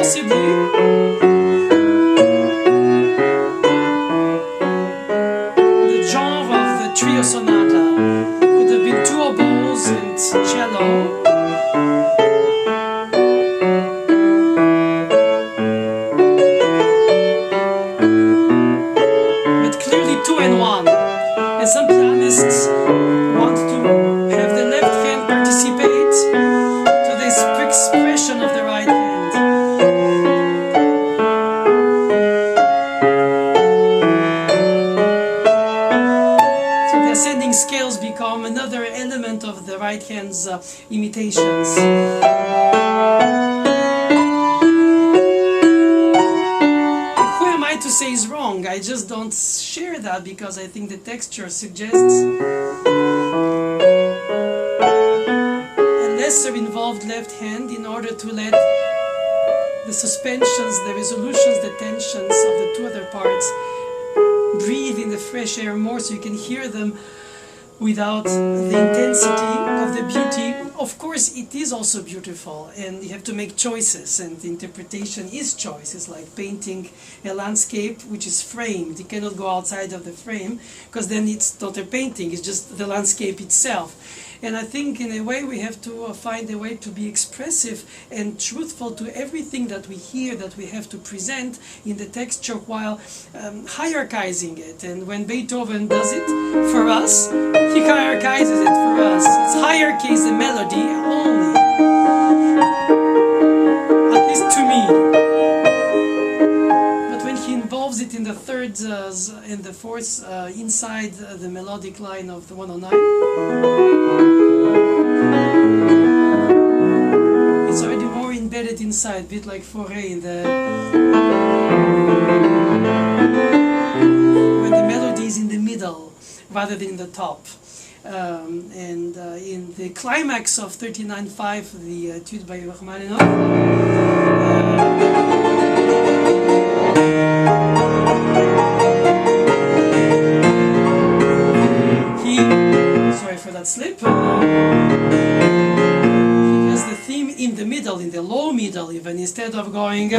possibly the genre of the trio sonata could have been two oboes and cello. But clearly two and one. And some pianists want to have the left hand participate to this expression of the right hand. Scales become another element of the right hand's imitations. Who am I to say is wrong? I just don't share that because I think the texture suggests a lesser involved left hand in order to let the suspensions, the resolutions, the tensions of the two other parts breathe in the fresh air more, so you can hear them without the intensity of the beauty. Of course, it is also beautiful, and you have to make choices, and the interpretation is choice. It's like painting a landscape which is framed. You cannot go outside of the frame, because then it's not a painting, it's just the landscape itself. And I think in a way we have to find a way to be expressive and truthful to everything that we hear, that we have to present in the texture, while hierarchizing it. And when Beethoven does it for us, he hierarchizes it for us. Its hierarchy is the melody only, at least to me. But when he involves it in the third and the fourth inside the melodic line of the 109, it's already more embedded inside, a bit like Fauré in the when the melody is in the middle rather than in the top. In the climax of 39.5, the etude by Rachmaninoff, sorry for that slip. middle, in the low middle even, instead of going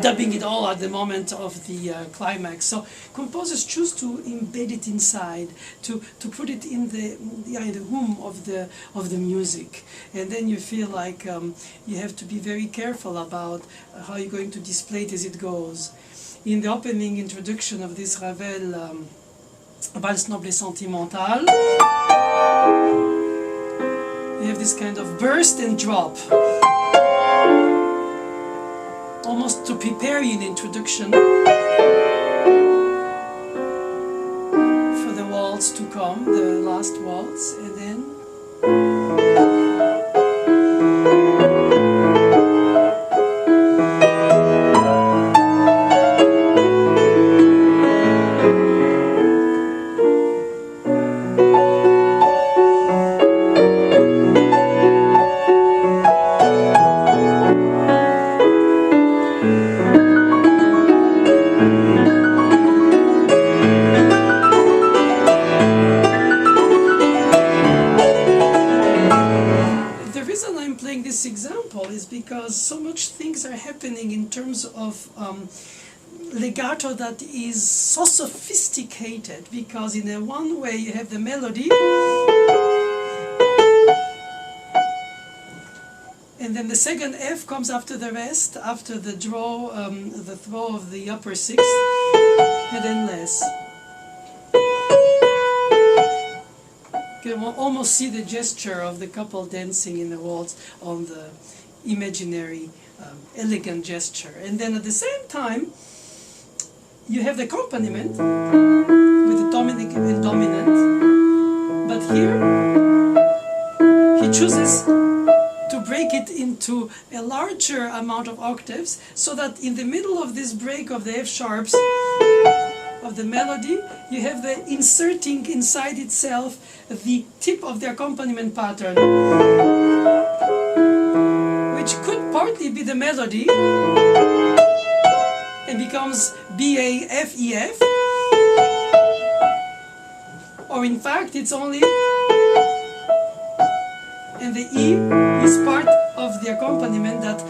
dubbing it all at the moment of the climax. So composers choose to embed it inside, to put it in the womb of the music, and then you feel like you have to be very careful about how you're going to display it as it goes. In the opening introduction of this Ravel Valse noble et sentimentale, you have this kind of burst and drop, almost to prepare you in the introduction for the waltz to come, the last waltz, and then because so much things are happening in terms of legato that is so sophisticated, because in a one way you have the melody, and then the second F comes after the rest, after the draw, the throw of the upper sixth, and then less. You can almost see the gesture of the couple dancing in the waltz on the imaginary, elegant gesture. And then at the same time, you have the accompaniment with the dominant and dominant. But here, he chooses to break it into a larger amount of octaves, so that in the middle of this break of the F sharps of the melody, you have the inserting inside itself the tip of the accompaniment pattern, which could partly be the melody and becomes B-A-F-E-F, or in fact it's only, and the E is part of the accompaniment that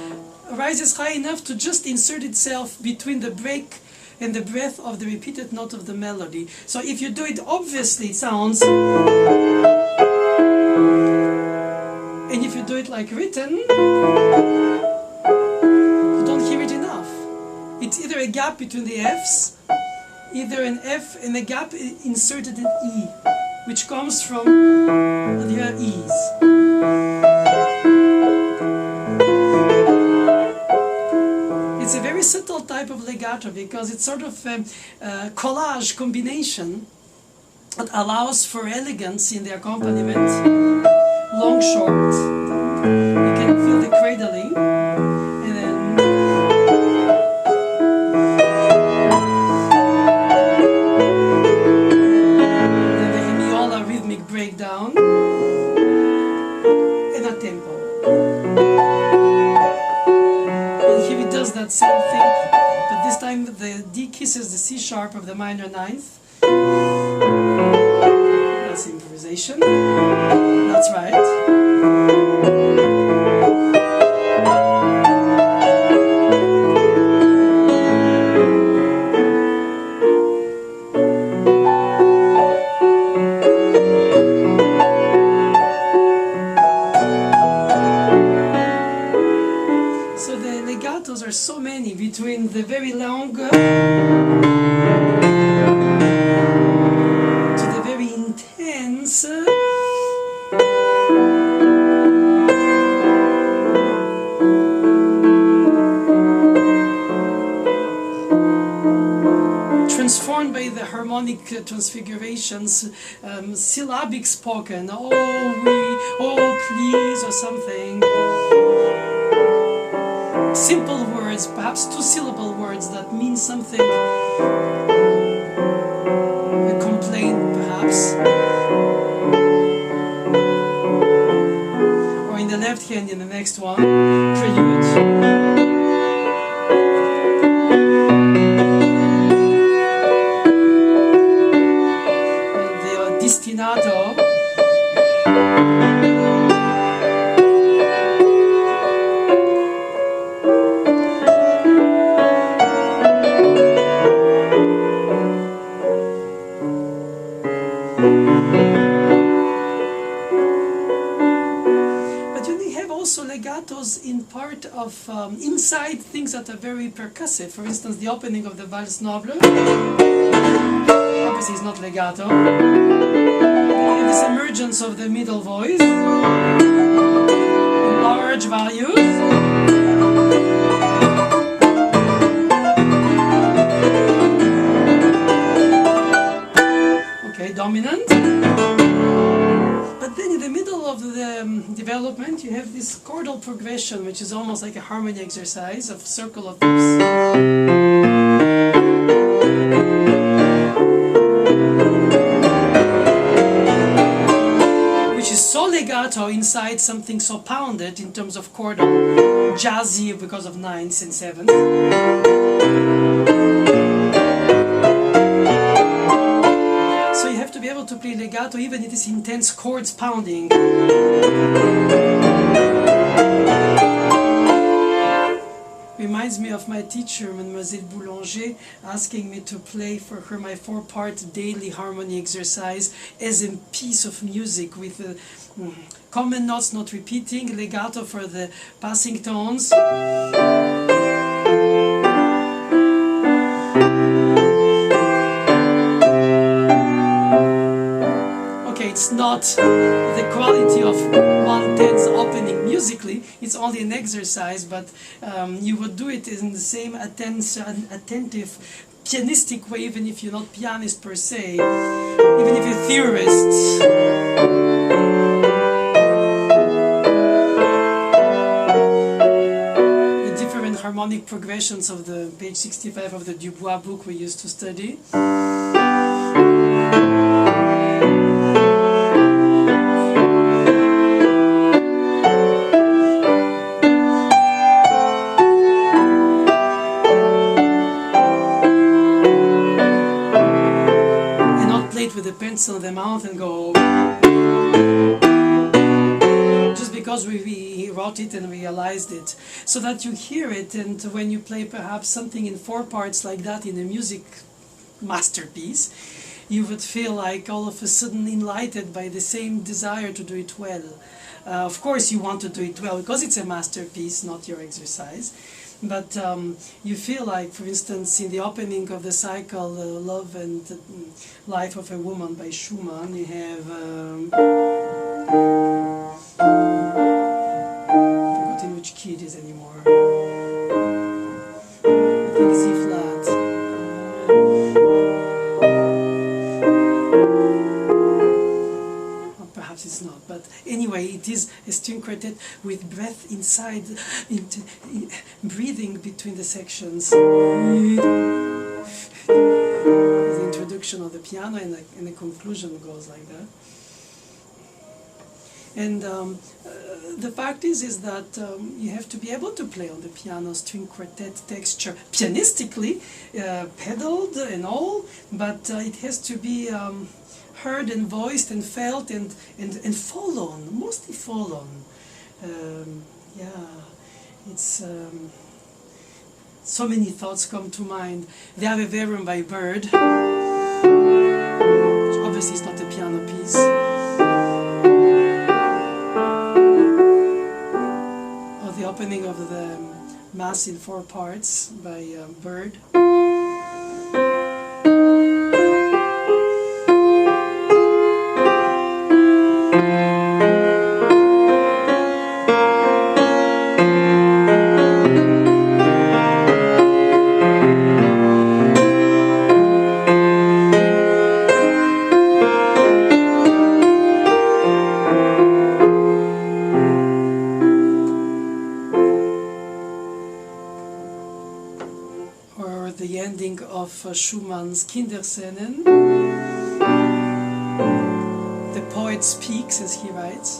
rises high enough to just insert itself between the break and the breath of the repeated note of the melody. So if you do it obviously, it sounds, and if you do it like written, you don't hear it enough. It's either a gap between the Fs, either an F and a gap inserted in E, which comes from the E's. It's a very subtle type of legato, because it's sort of a collage combination that allows for elegance in the accompaniment, long, short. You can feel the cradling, and then the hemiola rhythmic breakdown, and a tempo. Does that same thing, but this time the D kisses the C sharp of the minor ninth. That's improvisation. That's right. Are so many, between the very long to the very intense, transformed by the harmonic transfigurations, syllabic spoken, oh we, oh please, or something. Simple words, perhaps two-syllable words that mean something, a complaint perhaps, or in the left hand in the next one, Prelude. And the ostinato. of inside things that are very percussive. For instance, the opening of the Valse Noble, obviously it's not legato. This emergence of the middle voice, in large values. Okay, dominant. But then in the middle of the development you have this chordal progression, which is almost like a harmony exercise of circle of fifths. Which is so legato inside something so pounded in terms of chordal, jazzy because of ninths and sevenths. To be able to play legato even in this intense chords pounding. Reminds me of my teacher, Mademoiselle Boulanger, asking me to play for her my 4-part daily harmony exercise as a piece of music with common notes not repeating, legato for the passing tones. It's not the quality of 1/10 opening musically, it's only an exercise, but you would do it in the same attentive, pianistic way, even if you're not pianist per se, even if you're theorists. The different harmonic progressions of the page 65 of the Dubois book we used to study. With a pencil in the mouth and go, just because we wrote it and realized it, so that you hear it, and when you play perhaps something in 4 parts like that in a music masterpiece, you would feel like all of a sudden enlightened by the same desire to do it well. Of course you want to do it well because it's a masterpiece, not your exercise. But you feel like, for instance, in the opening of the cycle, Love and Life of a Woman by Schumann, you have... I forgot in which key it is anymore. I think C flat. Perhaps it's not, but anyway, it is a string quartet with breath inside, breathing between the sections. The introduction of the piano and the conclusion goes like that. And the fact is that you have to be able to play on the piano string quartet texture pianistically, pedaled and all, but it has to be heard and voiced and felt and fallen, mostly fallen. Yeah, it's so many thoughts come to mind. The Ave Verum by Bird, which obviously is not a piano piece. Or the opening of the Mass in 4 parts by Bird. Schumann's Kinderscenen. The poet speaks as he writes.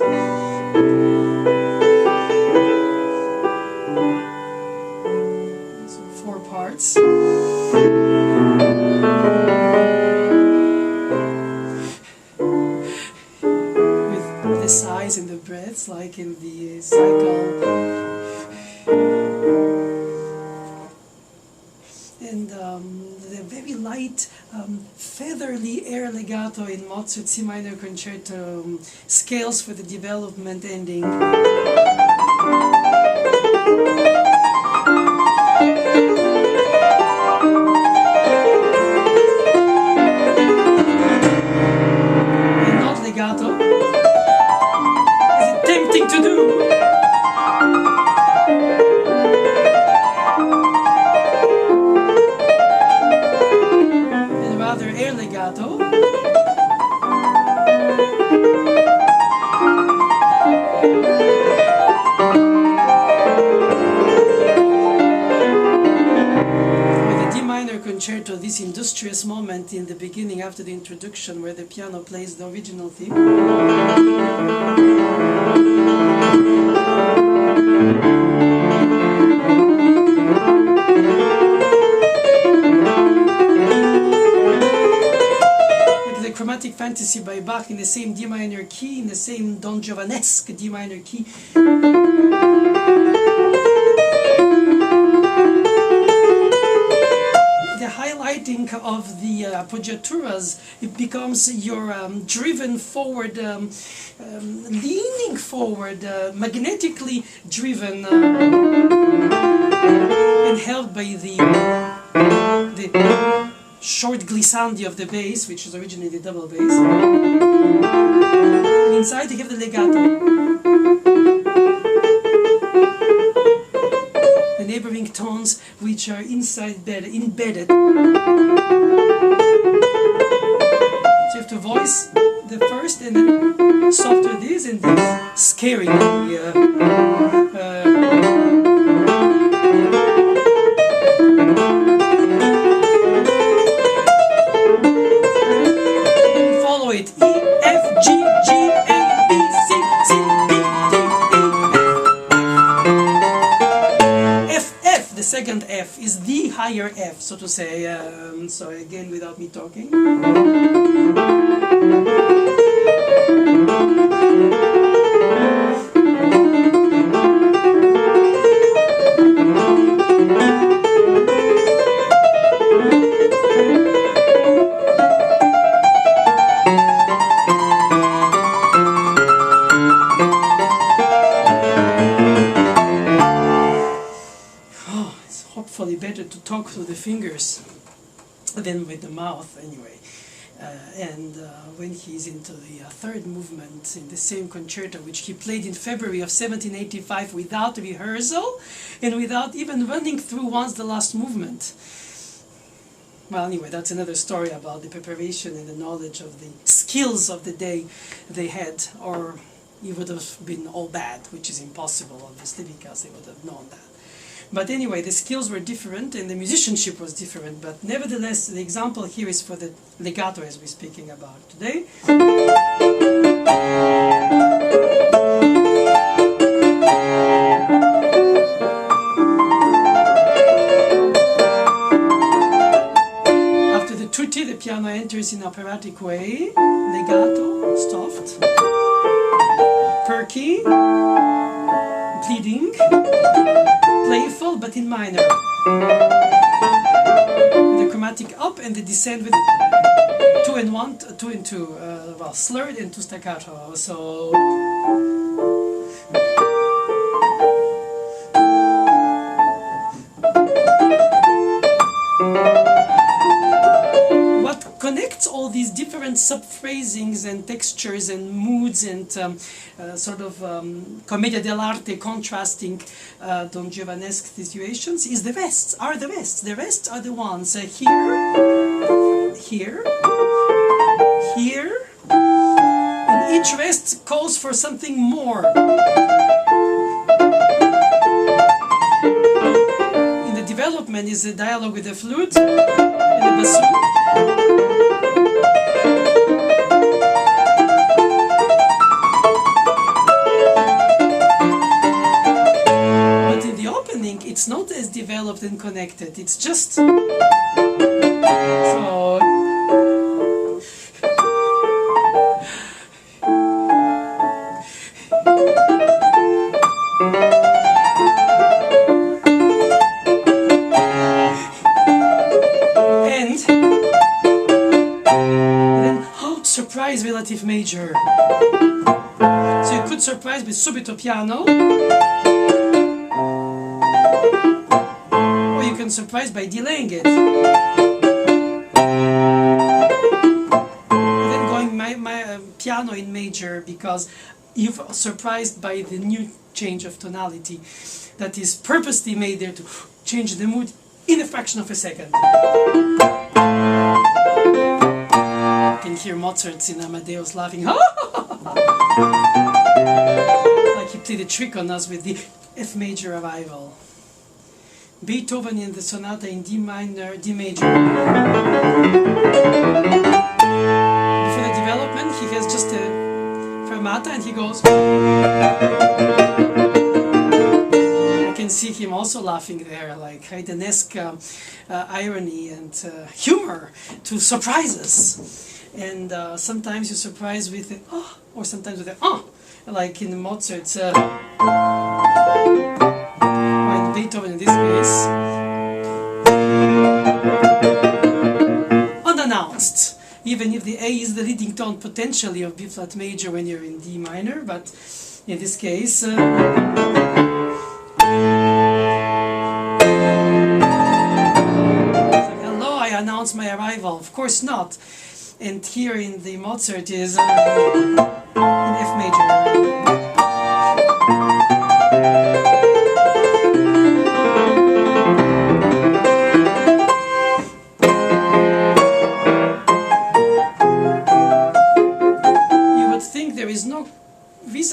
So 4 parts. With the sighs and the breaths, like in the cycle. And the very light, featherly air legato in Mozart's C minor concerto scales for the development ending. legato. Concerto, this industrious moment in the beginning after the introduction where the piano plays the original theme. Like the Chromatic Fantasy by Bach in the same D minor key, in the same Don Giovanesque D minor key. Highlighting of the appoggiaturas, it becomes your driven forward, leaning forward, magnetically driven, and held by the short glissandi of the bass, which is originally the double bass. And inside you have the legato. Neighboring tones which are embedded. So you have to voice the first and then softer this and this, scaring and follow it. E, F, G, G, A, B, C, C, D, the second F is the higher F, so to say, so again without me talking. Better to talk through the fingers than with the mouth anyway. When he's into the third movement in the same concerto, which he played in February of 1785 without rehearsal and without even running through once the last movement. Well, anyway, that's another story about the preparation and the knowledge of the skills of the day they had, or it would have been all bad, which is impossible, obviously, because they would have known that. But anyway, the skills were different and the musicianship was different, but nevertheless, the example here is for the legato as we're speaking about today. After the tutti, the piano enters in operatic way, legato, soft, perky, pleading, playful but in minor. The chromatic up and the descent with 2 and 1, 2 and 2, well, slurred and 2 staccato. So what connects all these different subphrasings and textures and moods and sort of commedia dell'arte contrasting Don Giovanesque situations is the rests, are the rests. The rests are the ones here, here, here, and each rest calls for something more. In the development is a dialogue with the flute and the bassoon. It's not as developed and connected, it's just so. And then how to surprise relative major. So you could surprise with subito piano. Surprised by delaying it. Then going piano in major because you've surprised by the new change of tonality that is purposely made there to change the mood in a fraction of a second. hear Mozart in Amadeus laughing, like he played a trick on us with the F major revival. Beethoven in the sonata in D minor, D major. Before the development, he has just a fermata and he goes. I can see him also laughing there, like Haydnesque irony and humor to surprise us. And sometimes you surprise with the oh, or sometimes with the like in Mozart's. Beethoven in this case, unannounced, even if the A is the leading tone potentially of B flat major when you're in D minor, but in this case, hello, I announce my arrival. Of course not. And here in the Mozart is in F major.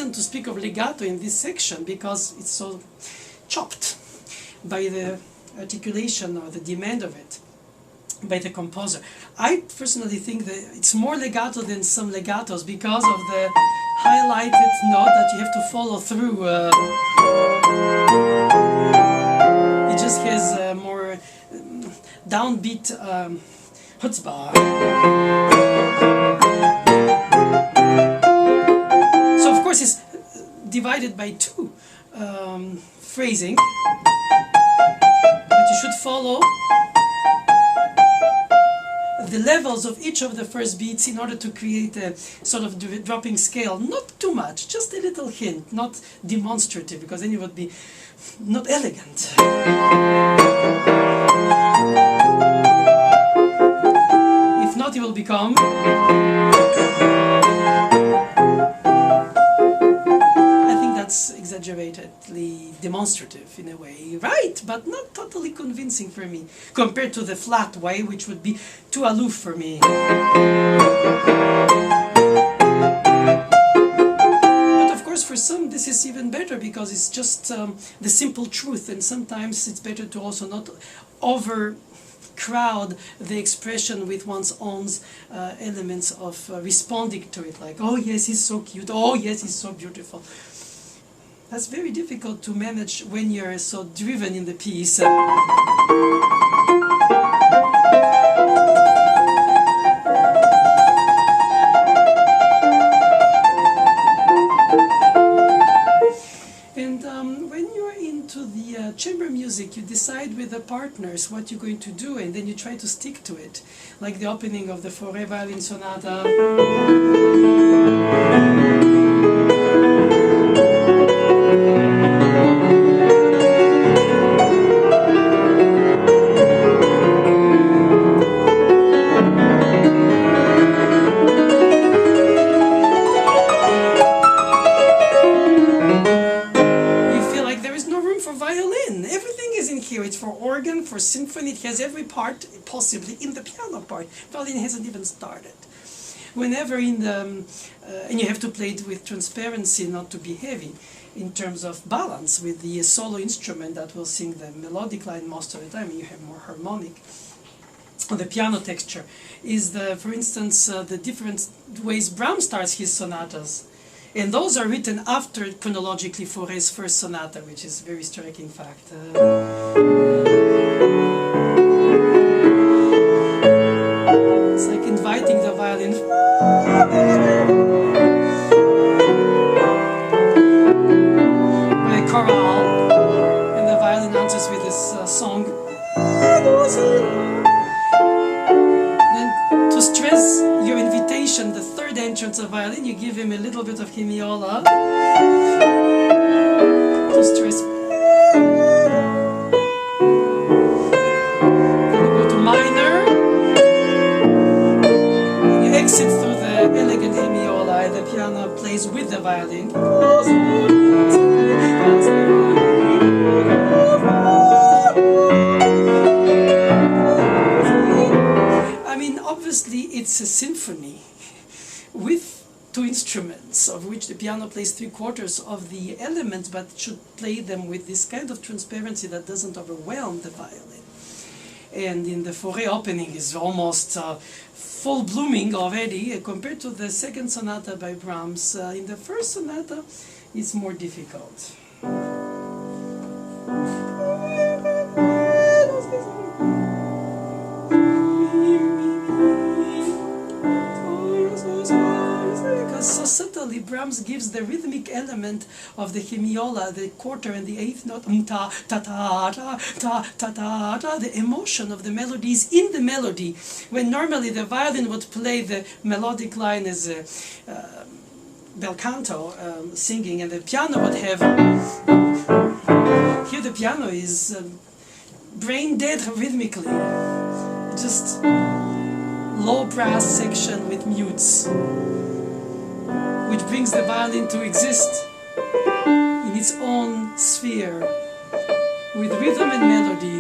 To speak of legato in this section because it's so chopped by the articulation or the demand of it by the composer. I personally think that it's more legato than some legatos because of the highlighted note that you have to follow through. It just has more downbeat chutzpah. Is divided by two phrasing, but you should follow the levels of each of the first beats in order to create a sort of dropping scale. Not too much, just a little hint, not demonstrative, because then it would be not elegant. If not, it will become. Exaggeratedly demonstrative in a way, right, but not totally convincing for me, compared to the flat way, which would be too aloof for me. But of course for some this is even better, because it's just the simple truth, and sometimes it's better to also not overcrowd the expression with one's own elements of responding to it, like, oh yes, he's so cute, oh yes, he's so beautiful. That's very difficult to manage when you're so driven in the piece. And when you're into the chamber music, you decide with the partners what you're going to do, and then you try to stick to it. Like the opening of the Fauré violin sonata. For symphony, it has every part possibly in the piano part. Violin hasn't even started. Whenever in the and you have to play it with transparency, not to be heavy in terms of balance with the solo instrument that will sing the melodic line most of the time. You have more harmonic. On the piano texture is the, for instance, the different ways Brahms starts his sonatas. And those are written after, chronologically, Fauré's first sonata, which is a very striking fact. It's like inviting the violin. With a chorale, and the violin answers with this song. Then, to stress your invitation, the third entrance of violin, you give him a little bit of hemiola to stress. Then you go to minor, and you exit through the elegant hemiola, and the piano plays with the violin. I mean, obviously it's a symphony. with two instruments, of which the piano plays 3/4 of the elements, but should play them with this kind of transparency that doesn't overwhelm the violin. And in the Fauré opening is almost full blooming already, compared to the second sonata by Brahms. In the first sonata, it's more difficult. So subtly, Brahms gives the rhythmic element of the hemiola, the quarter and the eighth note, ta ta ta ta ta ta ta ta, the emotion of the melodies in the melody, when normally the violin would play the melodic line as a bel canto, singing, and the piano would have, here the piano is brain dead rhythmically, just low brass section with mutes, which brings the violin to exist in its own sphere, with rhythm and melody.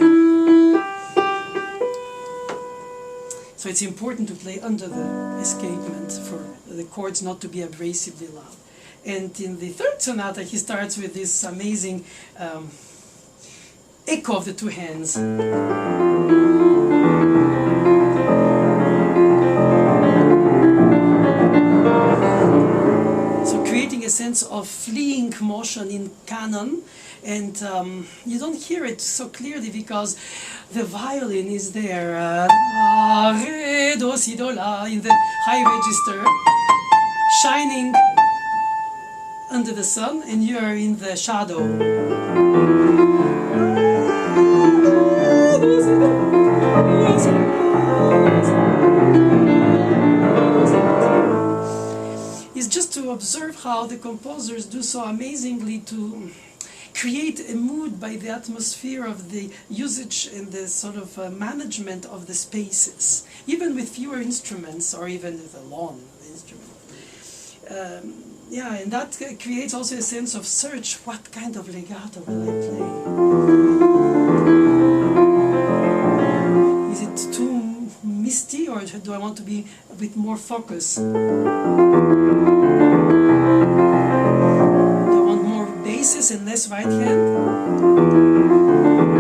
So it's important to play under the escapement for the chords not to be abrasively loud. And in the third sonata, he starts with this amazing echo of the two hands. So creating a sense of fleeing motion in canon, and you don't hear it so clearly because the violin is there, re, do, si, do, la, in the high register, shining under the sun, and you're in the shadow. It's just to observe how the composers do so amazingly to create a mood by the atmosphere of the usage and the sort of management of the spaces, even with fewer instruments or even with a long instrument. Yeah, and that creates also a sense of search. What kind of legato will I play? Is it too misty, or do I want to be with more focus? Do I want more basses and less right hand,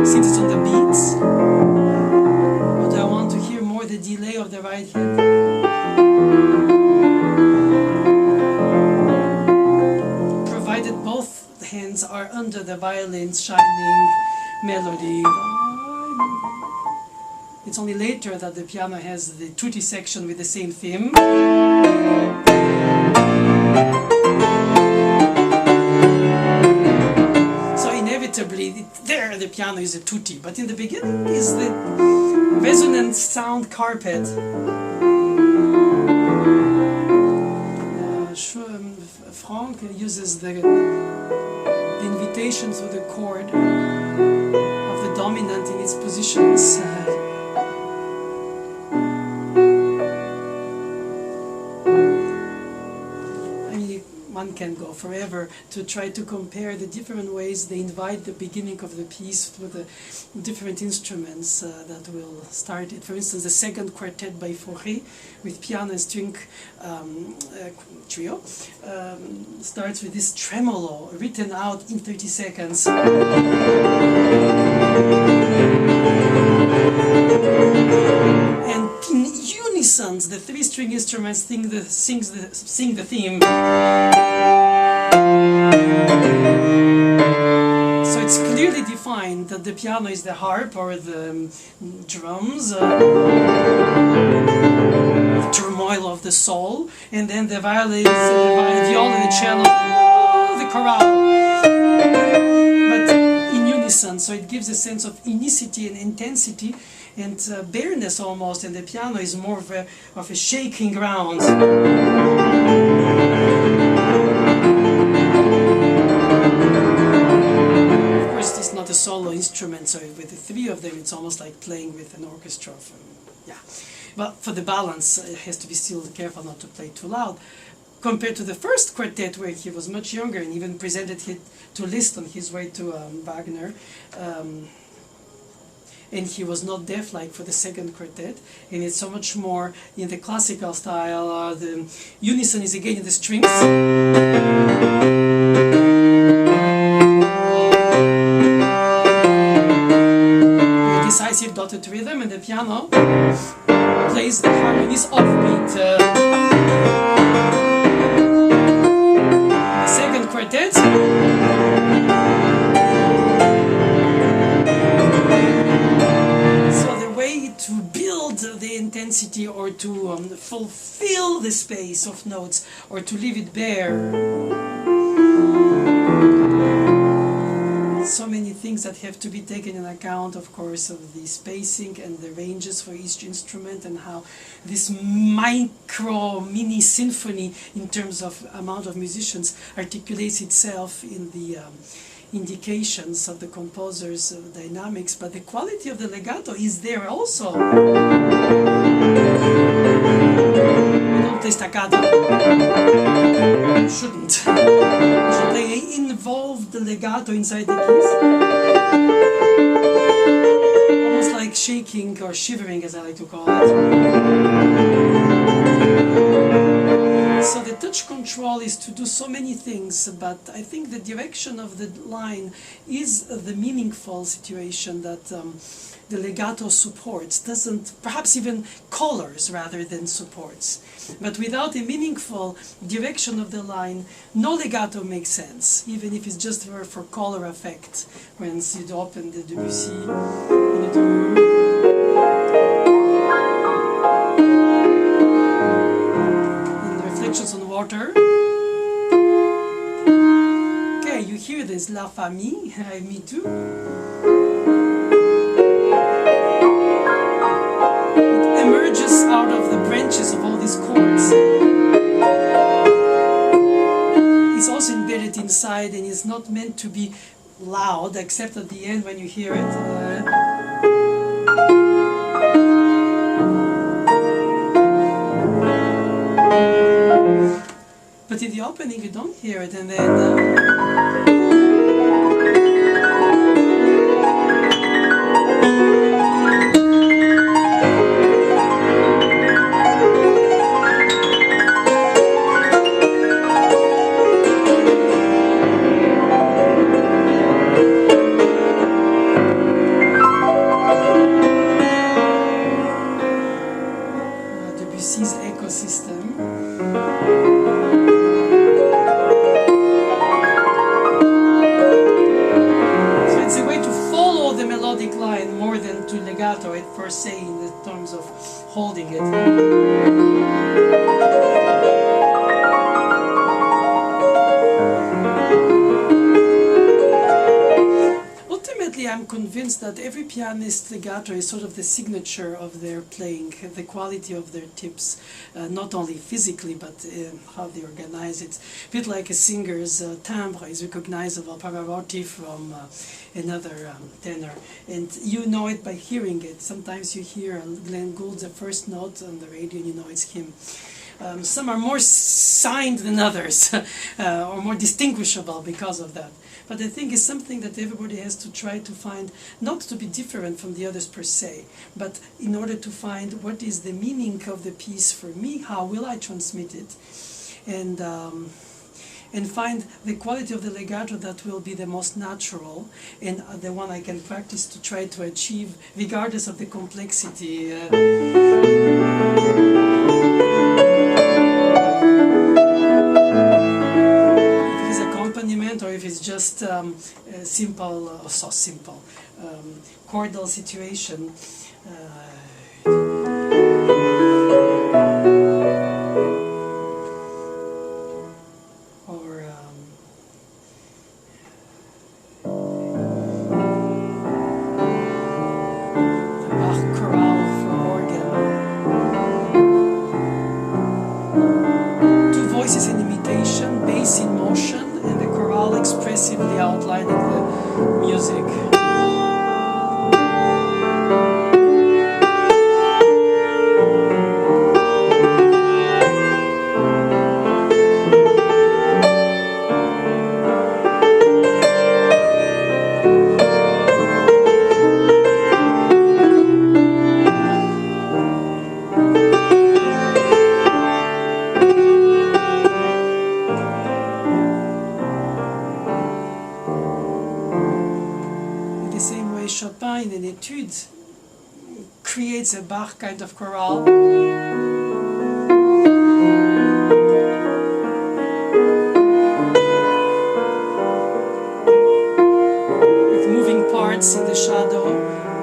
since it's on the beats? Or do I want to hear more the delay of the right hand? Hands are under the violin's shining melody. It's only later that the piano has the tutti section with the same theme. So inevitably, there the piano is a tutti, but in the beginning is the resonant sound carpet. Franck uses the invitation through the chord of the dominant in its positions. I mean, one can go forever to try to compare the different ways they invite the beginning of the piece through the different instruments that will start it. For instance, the second quartet by Fauré with piano and string trio starts with this tremolo written out in 30 seconds. And in unison, the three string instruments sing the theme. So it's clearly defined that the piano is the harp or the drums, the turmoil of the soul, and then the violins, the viola, the cello, the chorale. But in unison, so it gives a sense of unicity and intensity and bareness almost, and the piano is more of a shaking ground. Of course, it's not a solo instrument, so with the three of them, it's almost like playing with an orchestra. Yeah, but for the balance, it has to be still careful not to play too loud. Compared to the first quartet, where he was much younger and even presented it to Liszt on his way to Wagner. and he was not deaf like for the second quartet, and it's so much more in the classical style. The unison is again in the strings. The decisive dotted rhythm, and the piano plays the harmonies offbeat. The second quartet. To build the intensity, or to fulfill the space of notes, or to leave it bare. So many things that have to be taken in account, of course, of the spacing and the ranges for each instrument, and how this mini symphony in terms of amount of musicians articulates itself in the indications of the composer's dynamics. But the quality of the legato is there also. We don't play staccato. You shouldn't. You should play involved legato inside the keys. Almost like shaking or shivering, as I like to call it. So the touch control is to do so many things, but I think the direction of the line is the meaningful situation that the legato supports, perhaps even colors rather than supports. But without a meaningful direction of the line, no legato makes sense, even if it's just for color effect. When you open the Debussy, you do on water. Okay, you hear this La Famille, me too. It emerges out of the branches of all these chords. It's also embedded inside, and it's not meant to be loud, except at the end when you hear it. But in the opening you don't hear it, and then Debussy's ecosystem. Legato it per se, in the terms of holding it. Ultimately, I'm convinced that every pianist legato is sort of the signature of their playing, the quality of their tips, not only physically, but how they organize it. A bit like a singer's timbre is recognizable, Pavarotti from another tenor, and you know it by hearing it. Sometimes you hear Glenn Gould's first note on the radio and you know it's him. Some are more signed than others, or more distinguishable because of that. But I think it's something that everybody has to try to find, not to be different from the others per se, but in order to find what is the meaning of the piece for me, how will I transmit it, and find the quality of the legato that will be the most natural, and the one I can practice to try to achieve regardless of the complexity. Or if it's just a simple, so simple, chordal situation. Or the Bach chorale for organ. Two voices in imitation, bass in motion, and the chorale expressively outlining the music. it's a Bach kind of chorale. With moving parts in the shadow,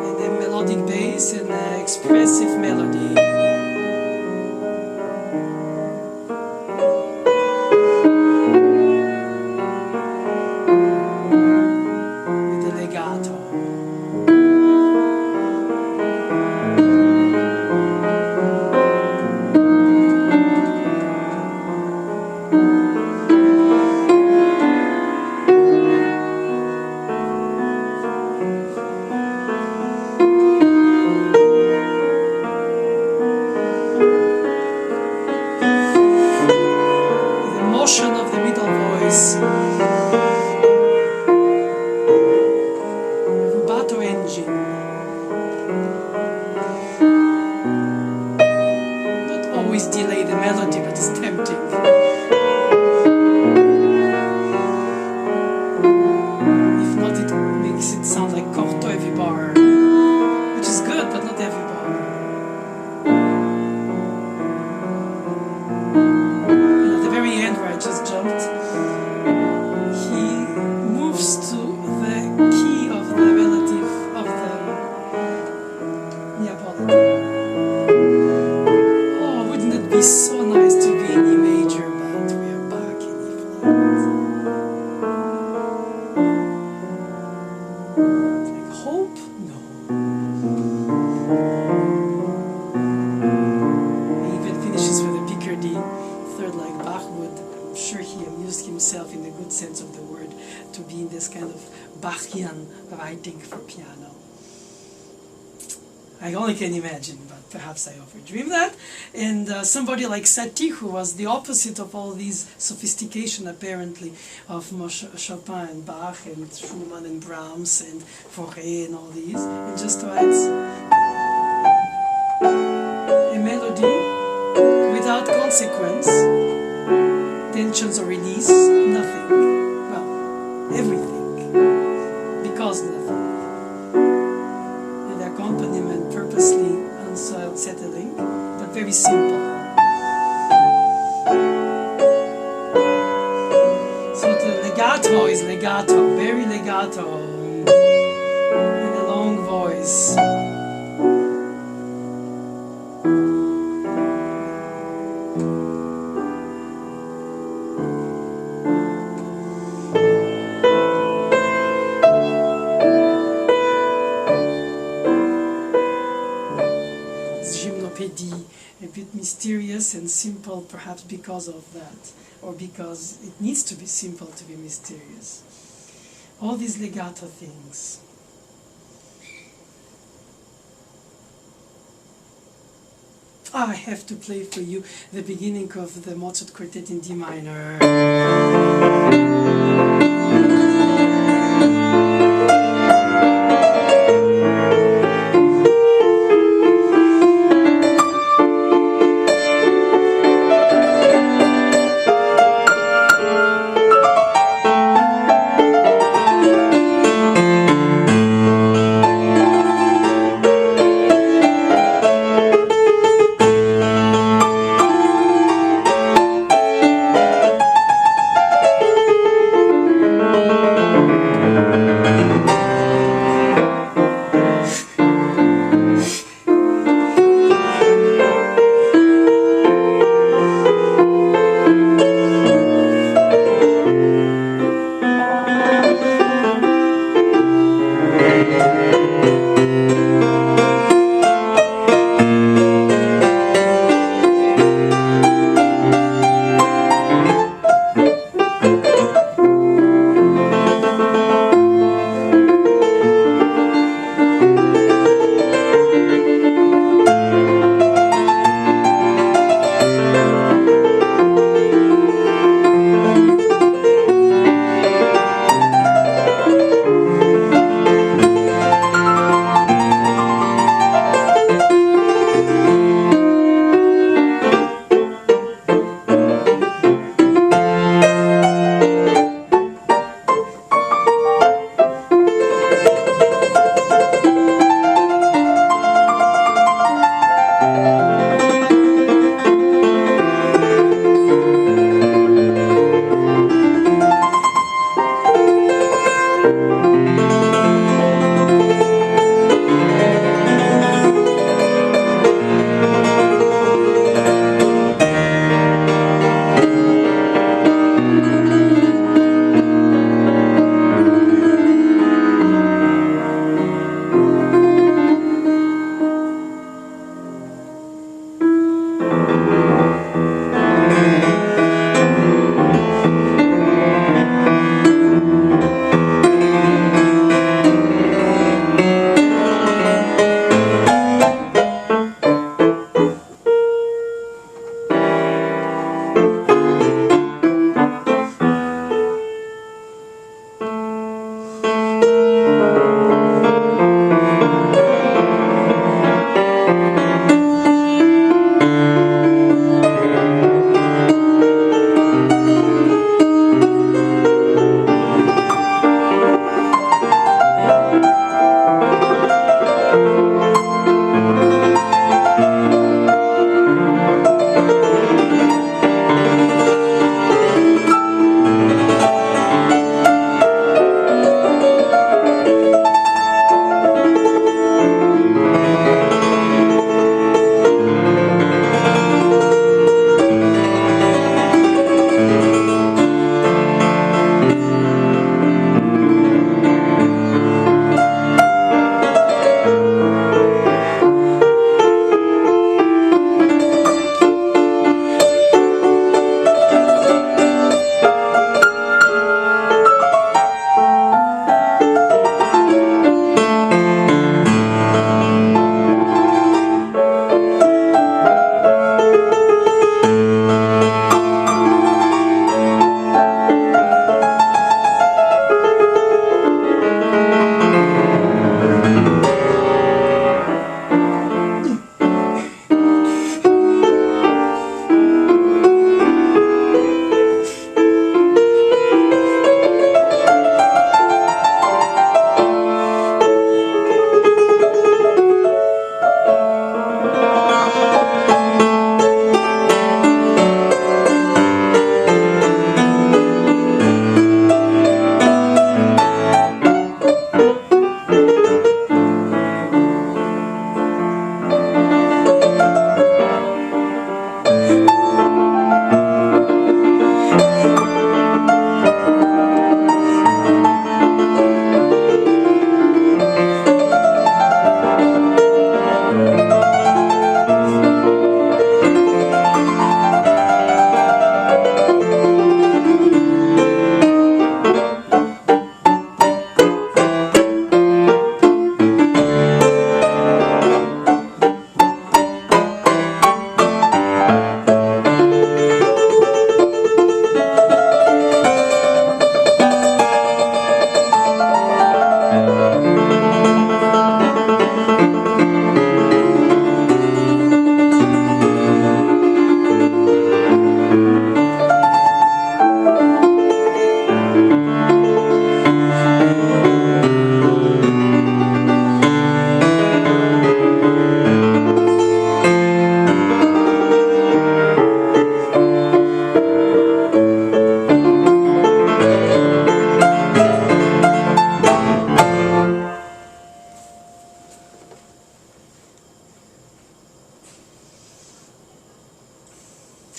and a melodic bass and an expressive melody. With the legato. Of the middle voice, rubato engine, not always delay the melody, but it's tempting. If not, it makes it sound like corto every bar, which is good, but not every bar. Just jumped. He moves to the key of the relative of the Neapolitan. Oh, wouldn't it be so nice to be in E major, but we are back in E flat. Like hope? No. He even finishes with a Picardy third like Bach would. I'm sure he amused himself in the good sense of the word to be in this kind of Bachian writing for piano. I only can imagine, but perhaps I overdream that. And somebody like Satie, who was the opposite of all these sophistication apparently of Chopin and Bach and Schumann and Brahms and Fauré and all these, and just writes a melody without consequence. Tensions or release, nothing. Well, everything. Because nothing. And the accompaniment purposely unsettling, but very simple. So the legato is legato, very legato. And a long voice. A bit mysterious and simple, perhaps because of that, or because it needs to be simple to be mysterious. All these legato things. I have to play for you the beginning of the Mozart Quartet in D minor.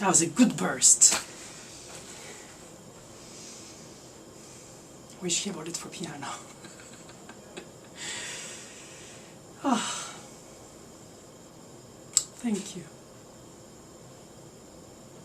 That was a good burst. Wish he wrote it for piano. Oh, thank you.